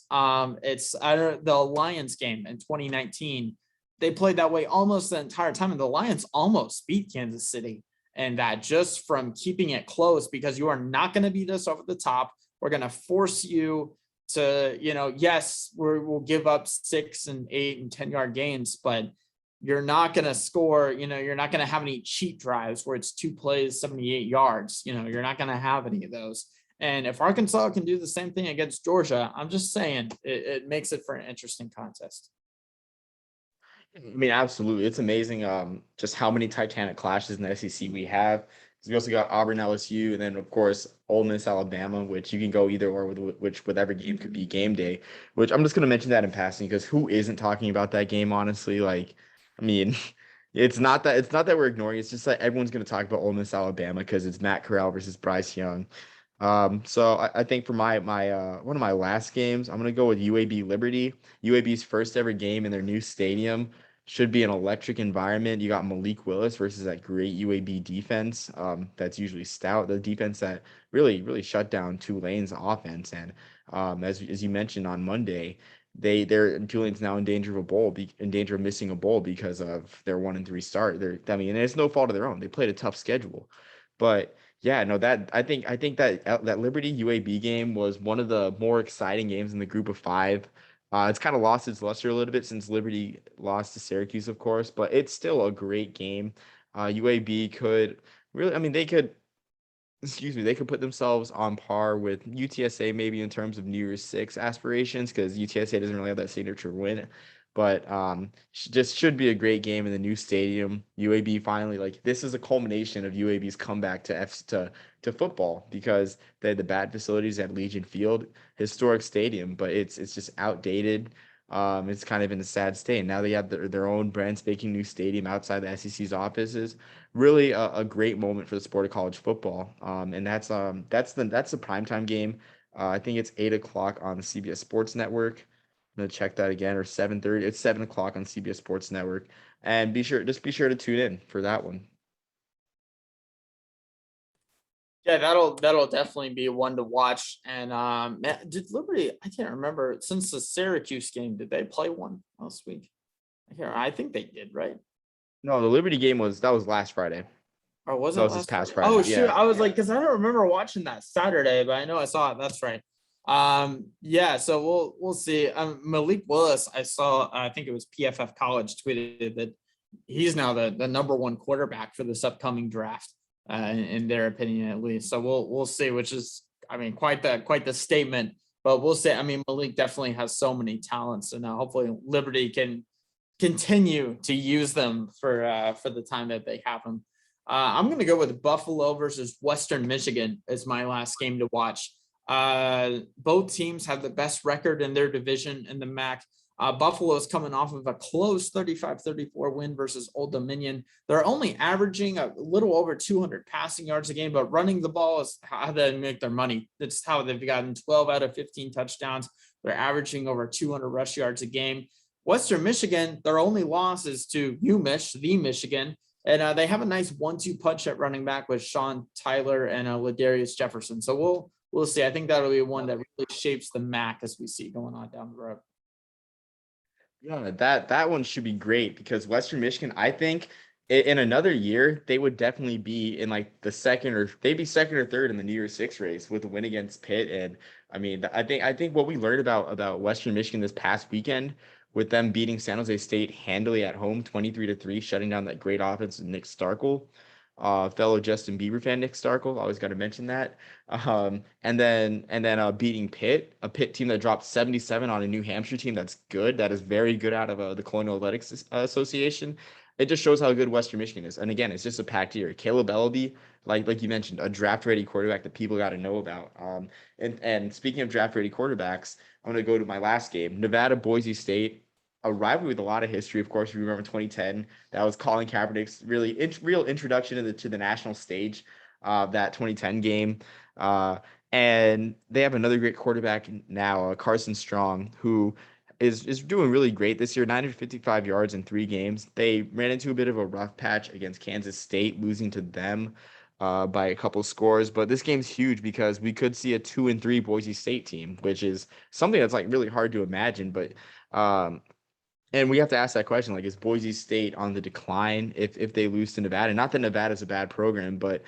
it's the Lions game in 2019, they played that way almost the entire time. And the Lions almost beat Kansas City. And that just from keeping it close, because you are not going to beat us over the top. We're going to force you to, yes, we'll give up 6 and 8 and 10-yard gains, but you're not going to score, you're not going to have any cheat drives where it's 2 plays, 78 yards. You're not going to have any of those. And if Arkansas can do the same thing against Georgia, I'm just saying it makes it for an interesting contest. I mean, absolutely. It's amazing just how many Titanic clashes in the SEC we have. We also got Auburn, LSU, and then, of course, Ole Miss, Alabama, which you can go either or with whatever game could be game day, which I'm just going to mention that in passing because who isn't talking about that game, honestly? Like, I mean, it's not that we're ignoring. It's just that everyone's going to talk about Ole Miss, Alabama because it's Matt Corral versus Bryce Young. So I think for my one of my last games, I'm gonna go with UAB Liberty. UAB's first ever game in their new stadium should be an electric environment. You got Malik Willis versus that great UAB defense. That's usually stout. The defense that really shut down Tulane's offense. And as you mentioned on Monday, Tulane's now in danger of in danger of missing a bowl because of their 1-3 start. And it's no fault of their own. They played a tough schedule, but yeah, no, that I think that Liberty UAB game was one of the more exciting games in the group of 5. It's kind of lost its luster a little bit since Liberty lost to Syracuse, of course, but it's still a great game. UAB could really, I mean, they could put themselves on par with UTSA maybe in terms of New Year's Six aspirations because UTSA doesn't really have that signature win. But just should be a great game in the new stadium. UAB finally, like, this is a culmination of UAB's comeback to football because they had the bad facilities at Legion Field, historic stadium, but it's just outdated. It's kind of in a sad state. Now they have their own brand spanking new stadium outside the SEC's offices. Really a great moment for the sport of college football. And that's the primetime game. I think it's 8 o'clock on the CBS Sports Network. I'm gonna check that again, or 7:30. It's 7 o'clock on CBS Sports Network, and be sure to tune in for that one. Yeah, that'll definitely be one to watch. And did Liberty? I can't remember since the Syracuse game. Did they play one last week? I think they did, right? No, the Liberty game was last Friday. Or was That it was this past Friday? Friday. Oh shoot, Yeah. I was like, because I don't remember watching that Saturday, but I know I saw it. That's right. Yeah, so we'll see. Malik Willis, I saw, I think it was PFF College tweeted that he's now the number 1 quarterback for this upcoming draft, in their opinion at least. So we'll see, which is, I mean, quite the statement. But we'll see. I mean, Malik definitely has so many talents, and hopefully Liberty can continue to use them for the time that they have them. I'm going to go with Buffalo versus Western Michigan as my last game to watch. Both teams have the best record in their division in the MAC. Buffalo is coming off of a close 35-34 win versus Old Dominion. They're only averaging a little over 200 passing yards a game, but running the ball is how they make their money. That's how they've gotten 12 out of 15 touchdowns. They're averaging over 200 rush yards a game. Western Michigan, their only loss is to the Michigan, and they have a nice 1-2 punch at running back with Sean Tyler and Ladarius Jefferson. So we'll see. I think that'll be one that really shapes the MAC as we see going on down the road. Yeah, that one should be great because Western Michigan, I think in another year, they would definitely be in like they'd be second or third in the New Year's Six race with a win against Pitt. And I mean, I think what we learned about Western Michigan this past weekend with them beating San Jose State handily at home, 23-3, shutting down that great offense with Nick Starkel, fellow Justin Bieber fan Nick Starkel. Always got to mention that. And then beating Pitt, a Pitt team that dropped 77 on a New Hampshire team that's good, that is very good out of the Colonial Athletics Association. It just shows how good Western Michigan is. And again, it's just a packed year. Caleb Ellaby, like you mentioned, a draft-ready quarterback that people got to know about. And speaking of draft-ready quarterbacks, I'm going to go to my last game, Nevada, Boise State, a rivalry with a lot of history. Of course, if you remember 2010, that was Colin Kaepernick's real introduction to the national stage, that 2010 game. And they have another great quarterback now, Carson Strong, who is doing really great this year, 955 yards in 3 games. They ran into a bit of a rough patch against Kansas State, losing to them by a couple scores. But this game's huge because we could see a 2-3 Boise State team, which is something that's like really hard to imagine. But And we have to ask that question, like, is Boise State on the decline if they lose to Nevada? Not that Nevada's a bad program, but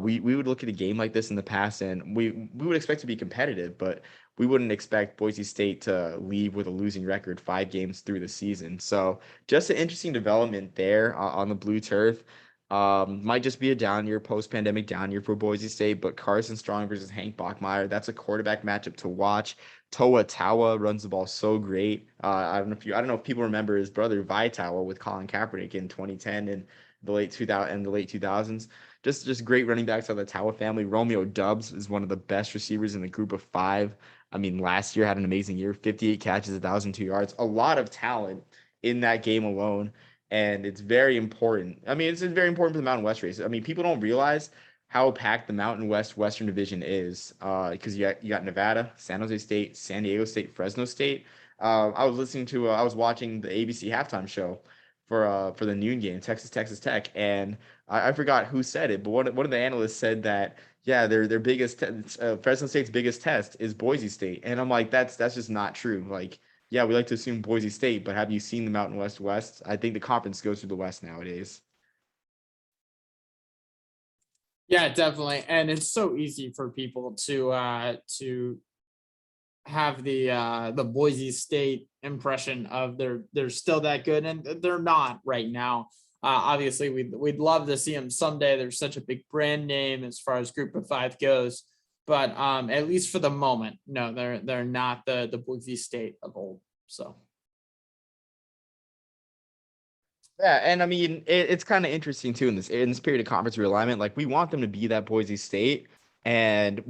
we would look at a game like this in the past, and we would expect to be competitive, but we wouldn't expect Boise State to leave with a losing record 5 games through the season. So just an interesting development there on the blue turf. Might just be a down year, post-pandemic down year for Boise State, but Carson Strong versus Hank Bachmeier, that's a quarterback matchup to watch. Toa Tawa runs the ball so great. I don't know if people remember his brother Vi Tawa with Colin Kaepernick in 2010 and the late 2000s. Just great running backs out of the Tawa family. Romeo Dubs is one of the best receivers in the group of 5. I mean, last year had an amazing year, 58 catches, 1,002 yards, a lot of talent in that game alone. And it's very important. I mean, it's very important for the Mountain West race. I mean, people don't realize how packed the Mountain West Western Division is, because you got Nevada, San Jose State, San Diego State, Fresno State. I was watching the ABC halftime show for the noon game, Texas Tech, and I forgot who said it, but one of the analysts said that, yeah, their biggest Fresno State's biggest test is Boise State, and I'm like, that's just not true. Like, yeah, we like to assume Boise State, but have you seen the Mountain West West? I think the conference goes through the West nowadays. Yeah, definitely. And it's so easy for people to have the Boise State impression of they're still that good, and they're not right now. Obviously, we'd love to see them someday. They're such a big brand name as far as Group of 5 goes, but at least for the moment, no, they're not the Boise State of old. So Yeah, and I mean, it's kind of interesting too in this period of conference realignment. Like, we want them to be that Boise State, and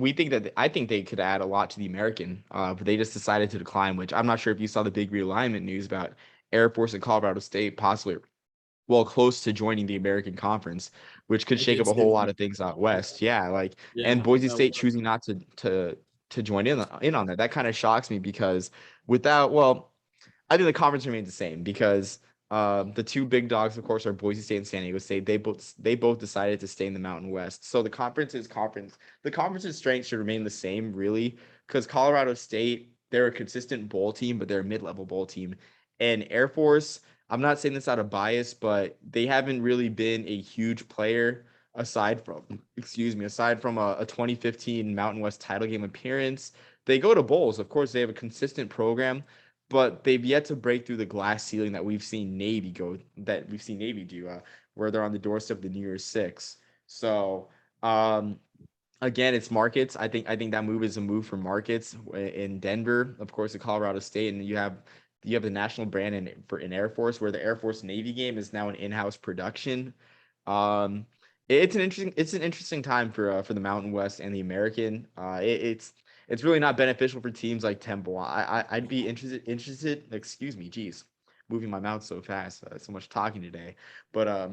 I think they could add a lot to the American, but they just decided to decline. Which I'm not sure if you saw the big realignment news about Air Force and Colorado State possibly, well, close to joining the American Conference, which could I shake did up a see whole lot that. of things out west. Yeah, like, and Yeah, Boise that State choosing not to join in on that. That kind of shocks me because without well. I think the conference remains the same because the two big dogs, of course, are Boise State and San Diego State. They both decided to stay in the Mountain West. So the conference. The conference's strength should remain the same, really, because Colorado State, they're a consistent bowl team, but they're a mid-level bowl team. And Air Force, I'm not saying this out of bias, but they haven't really been a huge player aside from a 2015 Mountain West title game appearance. They go to bowls. Of course, they have a consistent program, but they've yet to break through the glass ceiling that we've seen Navy do, where they're on the doorstep of the New Year's Six. So um, again, it's markets. I think that move is a move for markets in Denver, of course, in Colorado State, and you have the national brand in Air Force, where the Air Force Navy game is now an in-house production. Um, it's an interesting time for the Mountain West and the American. It's really not beneficial for teams like Temple. I'd be interested. Excuse me, geez, moving my mouth so fast. So much talking today, but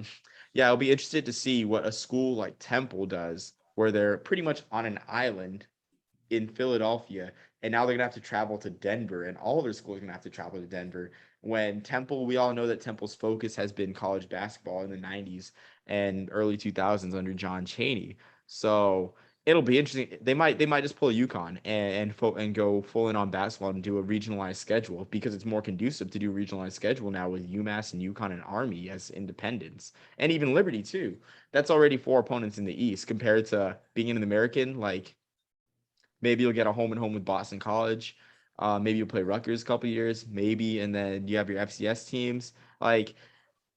yeah, I'll be interested to see what a school like Temple does, where they're pretty much on an island in Philadelphia, and now they're gonna have to travel to Denver, and all of their schools are gonna have to travel to Denver. When Temple, we all know that Temple's focus has been college basketball in the '90s and early 2000s under John Chaney. So it'll be interesting. They might just pull a UConn and go full in on basketball and do a regionalized schedule, because it's more conducive to do a regionalized schedule now with UMass and UConn and Army as independents, and even Liberty too. That's already 4 opponents in the East compared to being in an American. Like, maybe you'll get a home and home with Boston College. Maybe you'll play Rutgers a couple years, maybe, and then you have your FCS teams. Like,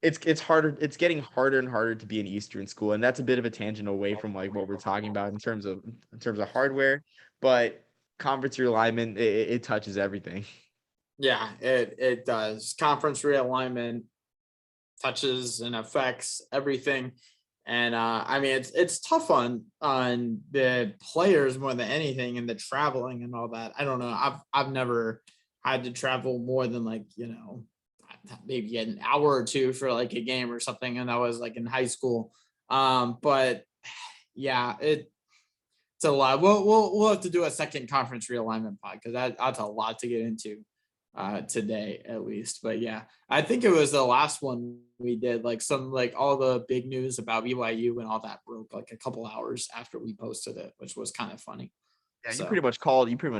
it's harder. It's getting harder and harder to be an Eastern school, and that's a bit of a tangent away from like what we're talking about in terms of hardware. But conference realignment, it touches everything. yeah, it does. Conference realignment touches and affects everything. And I mean, it's tough on the players more than anything, and the traveling and all that. I don't know. I've never had to travel more than, like, maybe an hour or two for like a game or something, and that was like in high school. But yeah, it's a lot. We'll have to do a second conference realignment pod, because that's a lot to get into today at least. But yeah, I think it was the last one we did, like all the big news about BYU and all that broke like a couple hours after we posted it, which was kind of funny. Yeah, So you pretty much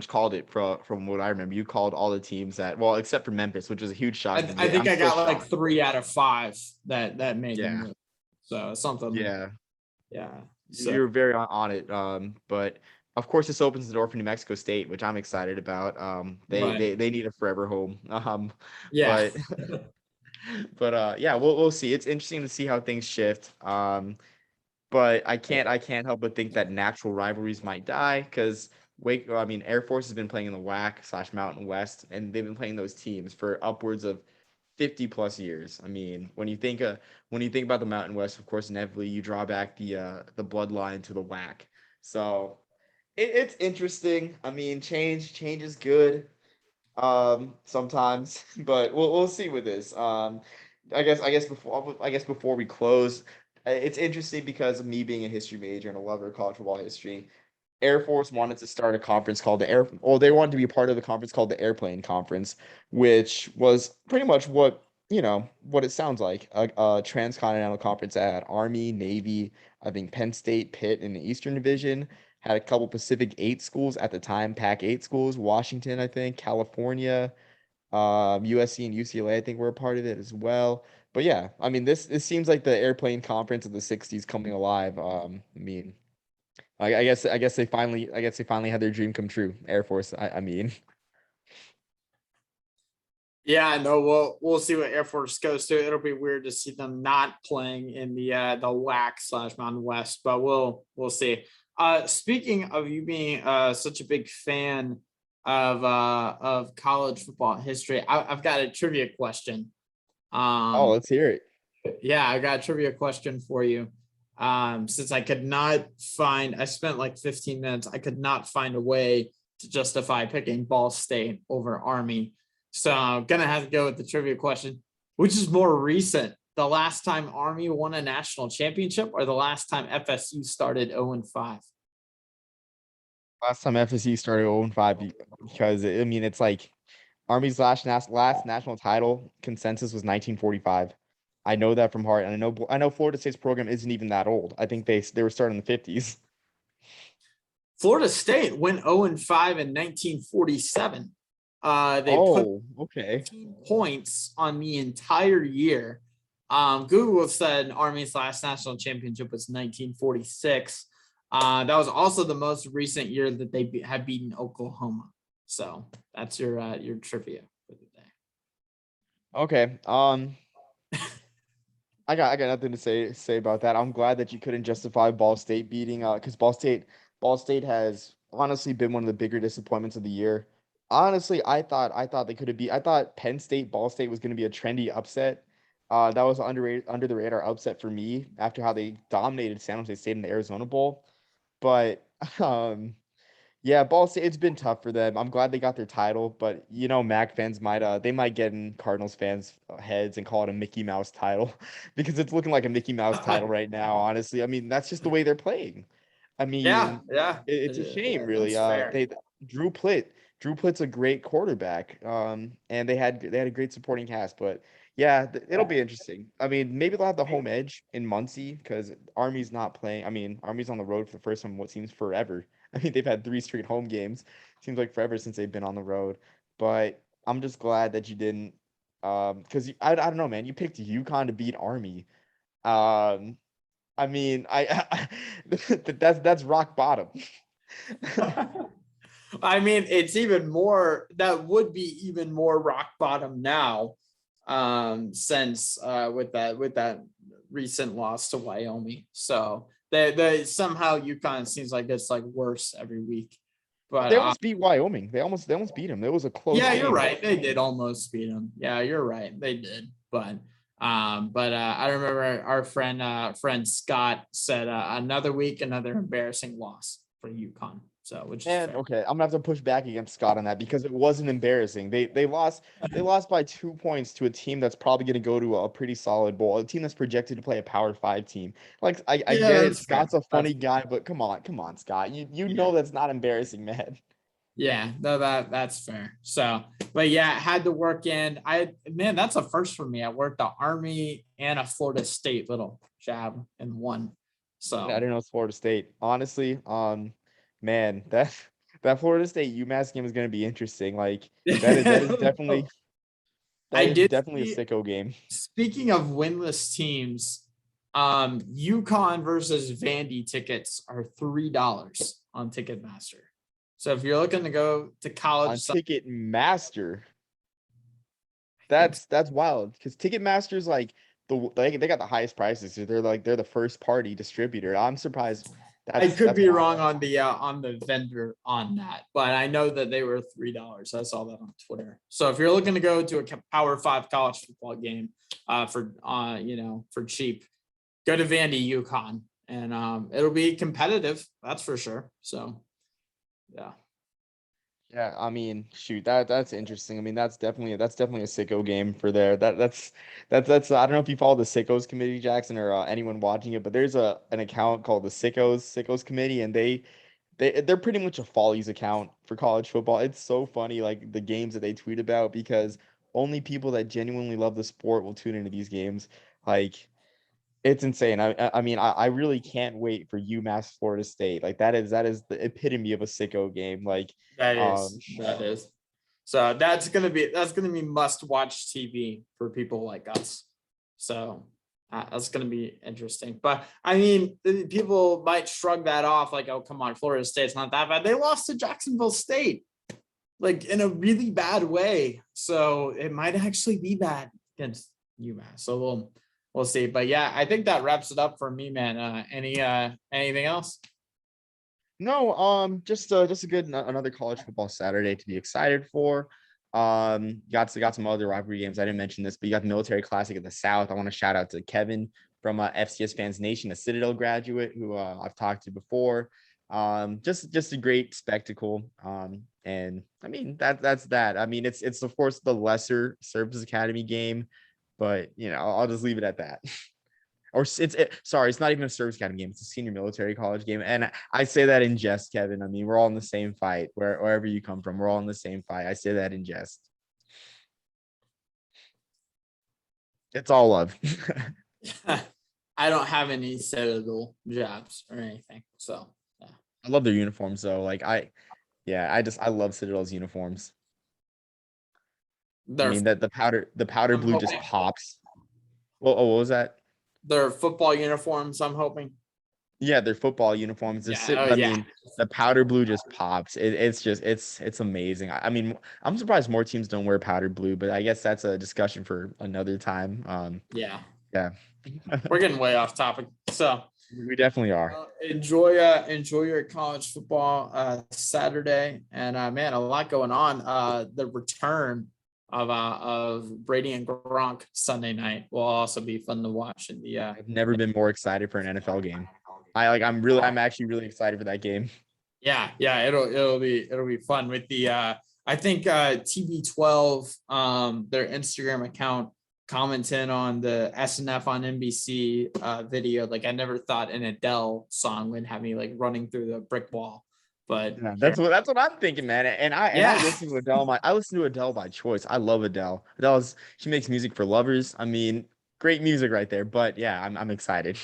called it from what I remember. You called all the teams that, well, except for Memphis, which is a huge shock to I me. think I'm I still got like shocked. 3 out of 5 that made the Yeah, move. So something, yeah. yeah. So You're very on it. But of course, this opens the door for New Mexico State, which I'm excited about. right, They need a forever home. yeah. But yeah, we'll see. It's interesting to see how things shift. But I can't help but think that natural rivalries might die because I mean, Air Force has been playing in the WAC/Mountain West, and they've been playing those teams for upwards of 50 plus years. I mean, when you think about the Mountain West, of course, inevitably you draw back the bloodline to the WAC. So it's interesting. I mean, change is good sometimes, but we'll see with this. I guess before we close, it's interesting because of me being a history major and a lover of college football history. Air Force wanted to start a conference called they wanted to be a part of the conference called the Airplane Conference, which was pretty much what it sounds like, a transcontinental conference that had Army, Navy, I think Penn State, Pitt in the Eastern Division, had a couple Pacific 8 schools at the time, Pac 8 schools, Washington, I think, California, USC and UCLA, I think were a part of it as well. But yeah, I mean, this seems like the Airplane Conference of the 60s coming alive. I mean, I guess they finally had their dream come true. Air Force. I mean, Yeah, no, we'll see what Air Force goes to. It'll be weird to see them not playing in the WAC/Mountain West, but we'll see. Speaking of you being such a big fan of college football history, I've got a trivia question. oh, Um, let's hear it. yeah, I got a trivia question for you. Since I could not find, I spent like 15 minutes, I could not find a way to justify picking Ball State over Army. So I'm gonna have to go with the trivia question. Which is more recent? The last time Army won a national championship or the last time FSU started 0-5? Last time FSU started 0-5 because I mean it's like Army's last national title consensus was 1945. I know that from heart, and I know Florida State's program isn't even that old. I think they were starting in the 50s. Florida State went 0-5 in 1947. They put Oh, okay. points on the entire year. Google said Army's last national championship was 1946. That was also the most recent year that they had beaten Oklahoma. So that's your trivia for the day. Okay. I got nothing to say about that. I'm glad that you couldn't justify Ball State beating because Ball State has honestly been one of the bigger disappointments of the year. Honestly, I thought they could have beat I thought Penn State Ball State was going to be a trendy upset. That was under the radar upset for me after how they dominated San Jose State in the Arizona Bowl. But yeah, Ball State, it's been tough for them. I'm glad they got their title, but Mac fans they might get in Cardinals fans' heads and call it a Mickey Mouse title because it's looking like a Mickey Mouse title right now, honestly. I mean, that's just the way they're playing. I Yeah, mean, yeah, it's a shame, really. that's fair. Drew Plitt, Drew Plitt's a great quarterback. And they had a great supporting cast, but yeah, it'll be interesting. I mean, maybe they'll have the home edge in Muncie because Army's not playing. I mean, Army's on the road for the first time in what seems forever. I mean, they've had 3 straight home games. Seems like forever since they've been on the road. But I'm just glad that you didn't, because I don't know, man. You picked UConn to beat Army. Um, I mean, that's rock bottom. I mean, it's even more, that would be even more rock bottom now, since with that recent loss to Wyoming. So they somehow UConn seems like it's like worse every week. But They almost beat Wyoming. They almost beat them. It was a close yeah, you're game. right. They did almost beat them. Yeah, you're right. They did. But I remember our friend Scott said another week, another embarrassing loss for UConn. So which is And fair. okay, I'm gonna have to push back against Scott on that because it wasn't embarrassing. They lost by 2 points to a team that's probably gonna go to a pretty solid bowl, a team that's projected to play a Power 5 team. Like I Yeah, get it, that's fair. Scott's a That's funny guy, but come on, Scott. You yeah. know that's not embarrassing, man. Yeah, no, that's fair. So, but yeah, I had to work in. Man, that's a first for me. I worked the Army and a Florida State little jab in one. I So didn't know it's Florida State. Honestly, man, that that Florida State UMass game is going to be interesting. Like that is definitely I a did see, sicko game. speaking of winless teams, UConn versus Vandy tickets are $3 on Ticketmaster. So if you're looking to go to college, On Ticketmaster. That's wild because Ticketmaster's like they got the highest prices. So they're the first party distributor. I'm surprised. I could That's be wild. wrong on the vendor on that, but I know that they were $3. I saw that on Twitter. So if you're looking to go to a Power 5 college football game, for cheap, go to Vandy UConn, and it'll be competitive. That's for sure. So, yeah. Yeah, I mean, shoot, that's interesting. I mean, that's definitely a sicko game for there. That's I don't know if you follow the Sickos Committee, Jackson, or anyone watching it, but there's an account called the Sickos Committee, and they're pretty much a follies account for college football. It's so funny, like the games that they tweet about, because only people that genuinely love the sport will tune into these games. Like it's insane. I mean, I really can't wait for UMass Florida State. Like that is the epitome of a sicko game. Like That um is. So that's gonna be must watch TV for people like us. So that's gonna be interesting. But I mean, people might shrug that off like, oh come on, Florida State's not that bad. They lost to Jacksonville State, like in a really bad way. So it might actually be bad against UMass. So we'll see. But yeah, I think that wraps it up for me, man. Anything else? No, just a good another college football Saturday to be excited for. Got some other rivalry games. I didn't mention this, but you got the Military Classic at the South. I want to shout out to Kevin from FCS Fans Nation, a Citadel graduate who I've talked to before. Just a great spectacle. And I mean that's that. I mean it's of course the lesser Service Academy game, but I'll just leave it at that. Or sorry, it's not even a service academy game. It's a senior military college game. And I say that in jest, Kevin. I mean, we're all in the same fight wherever you come from. We're all in the same fight. I say that in jest. It's all love. I don't have any Citadel jobs or anything. So yeah. I love their uniforms though. I love Citadel's uniforms. I mean that the powder blue just pops. Well, what was that? Their football uniforms, I'm hoping. Yeah, their football uniforms. Mean, the powder blue just pops. It's amazing. I mean, I'm surprised more teams don't wear powder blue, but I guess that's a discussion for another time. Yeah. We're getting way off topic. So we definitely are. Enjoy your college football Saturday, and man, a lot going on. The return of Brady and Gronk Sunday night will also be fun to watch. And I've never been more excited for an NFL game. I'm actually really excited for that game. Yeah, it'll be fun with the I think TB12 their Instagram account commenting on the SNF on NBC video. Like I never thought an Adele song would have me like running through the brick wall. But yeah, that's what I'm thinking, man. And I listen to Adele. I listen to Adele by choice. I love Adele. She makes music for lovers. I mean, great music right there. But yeah, I'm excited.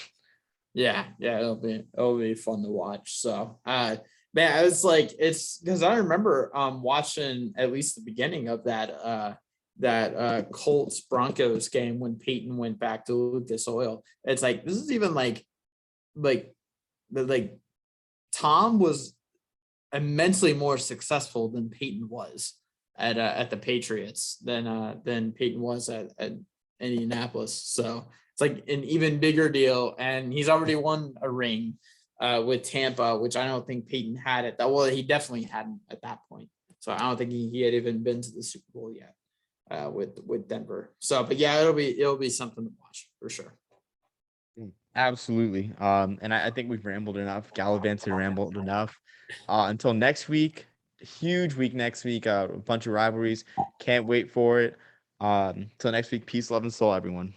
Yeah, it'll be fun to watch. So man, it's because I remember watching at least the beginning of that Colts Broncos game when Peyton went back to Lucas Oil. It's like this is even like Tom was immensely more successful than Peyton was at the Patriots than Peyton was at Indianapolis. So it's like an even bigger deal, and he's already won a ring with Tampa, which I don't think Peyton had at that. Well, he definitely hadn't at that point. So I don't think he had even been to the Super Bowl yet with Denver. So, but yeah, it'll be something to watch for sure. Absolutely. And I think we've rambled enough. Gallivanted rambled enough. Until next week, huge week next week. A bunch of rivalries. Can't wait for it. Till next week. Peace, love, and soul, everyone.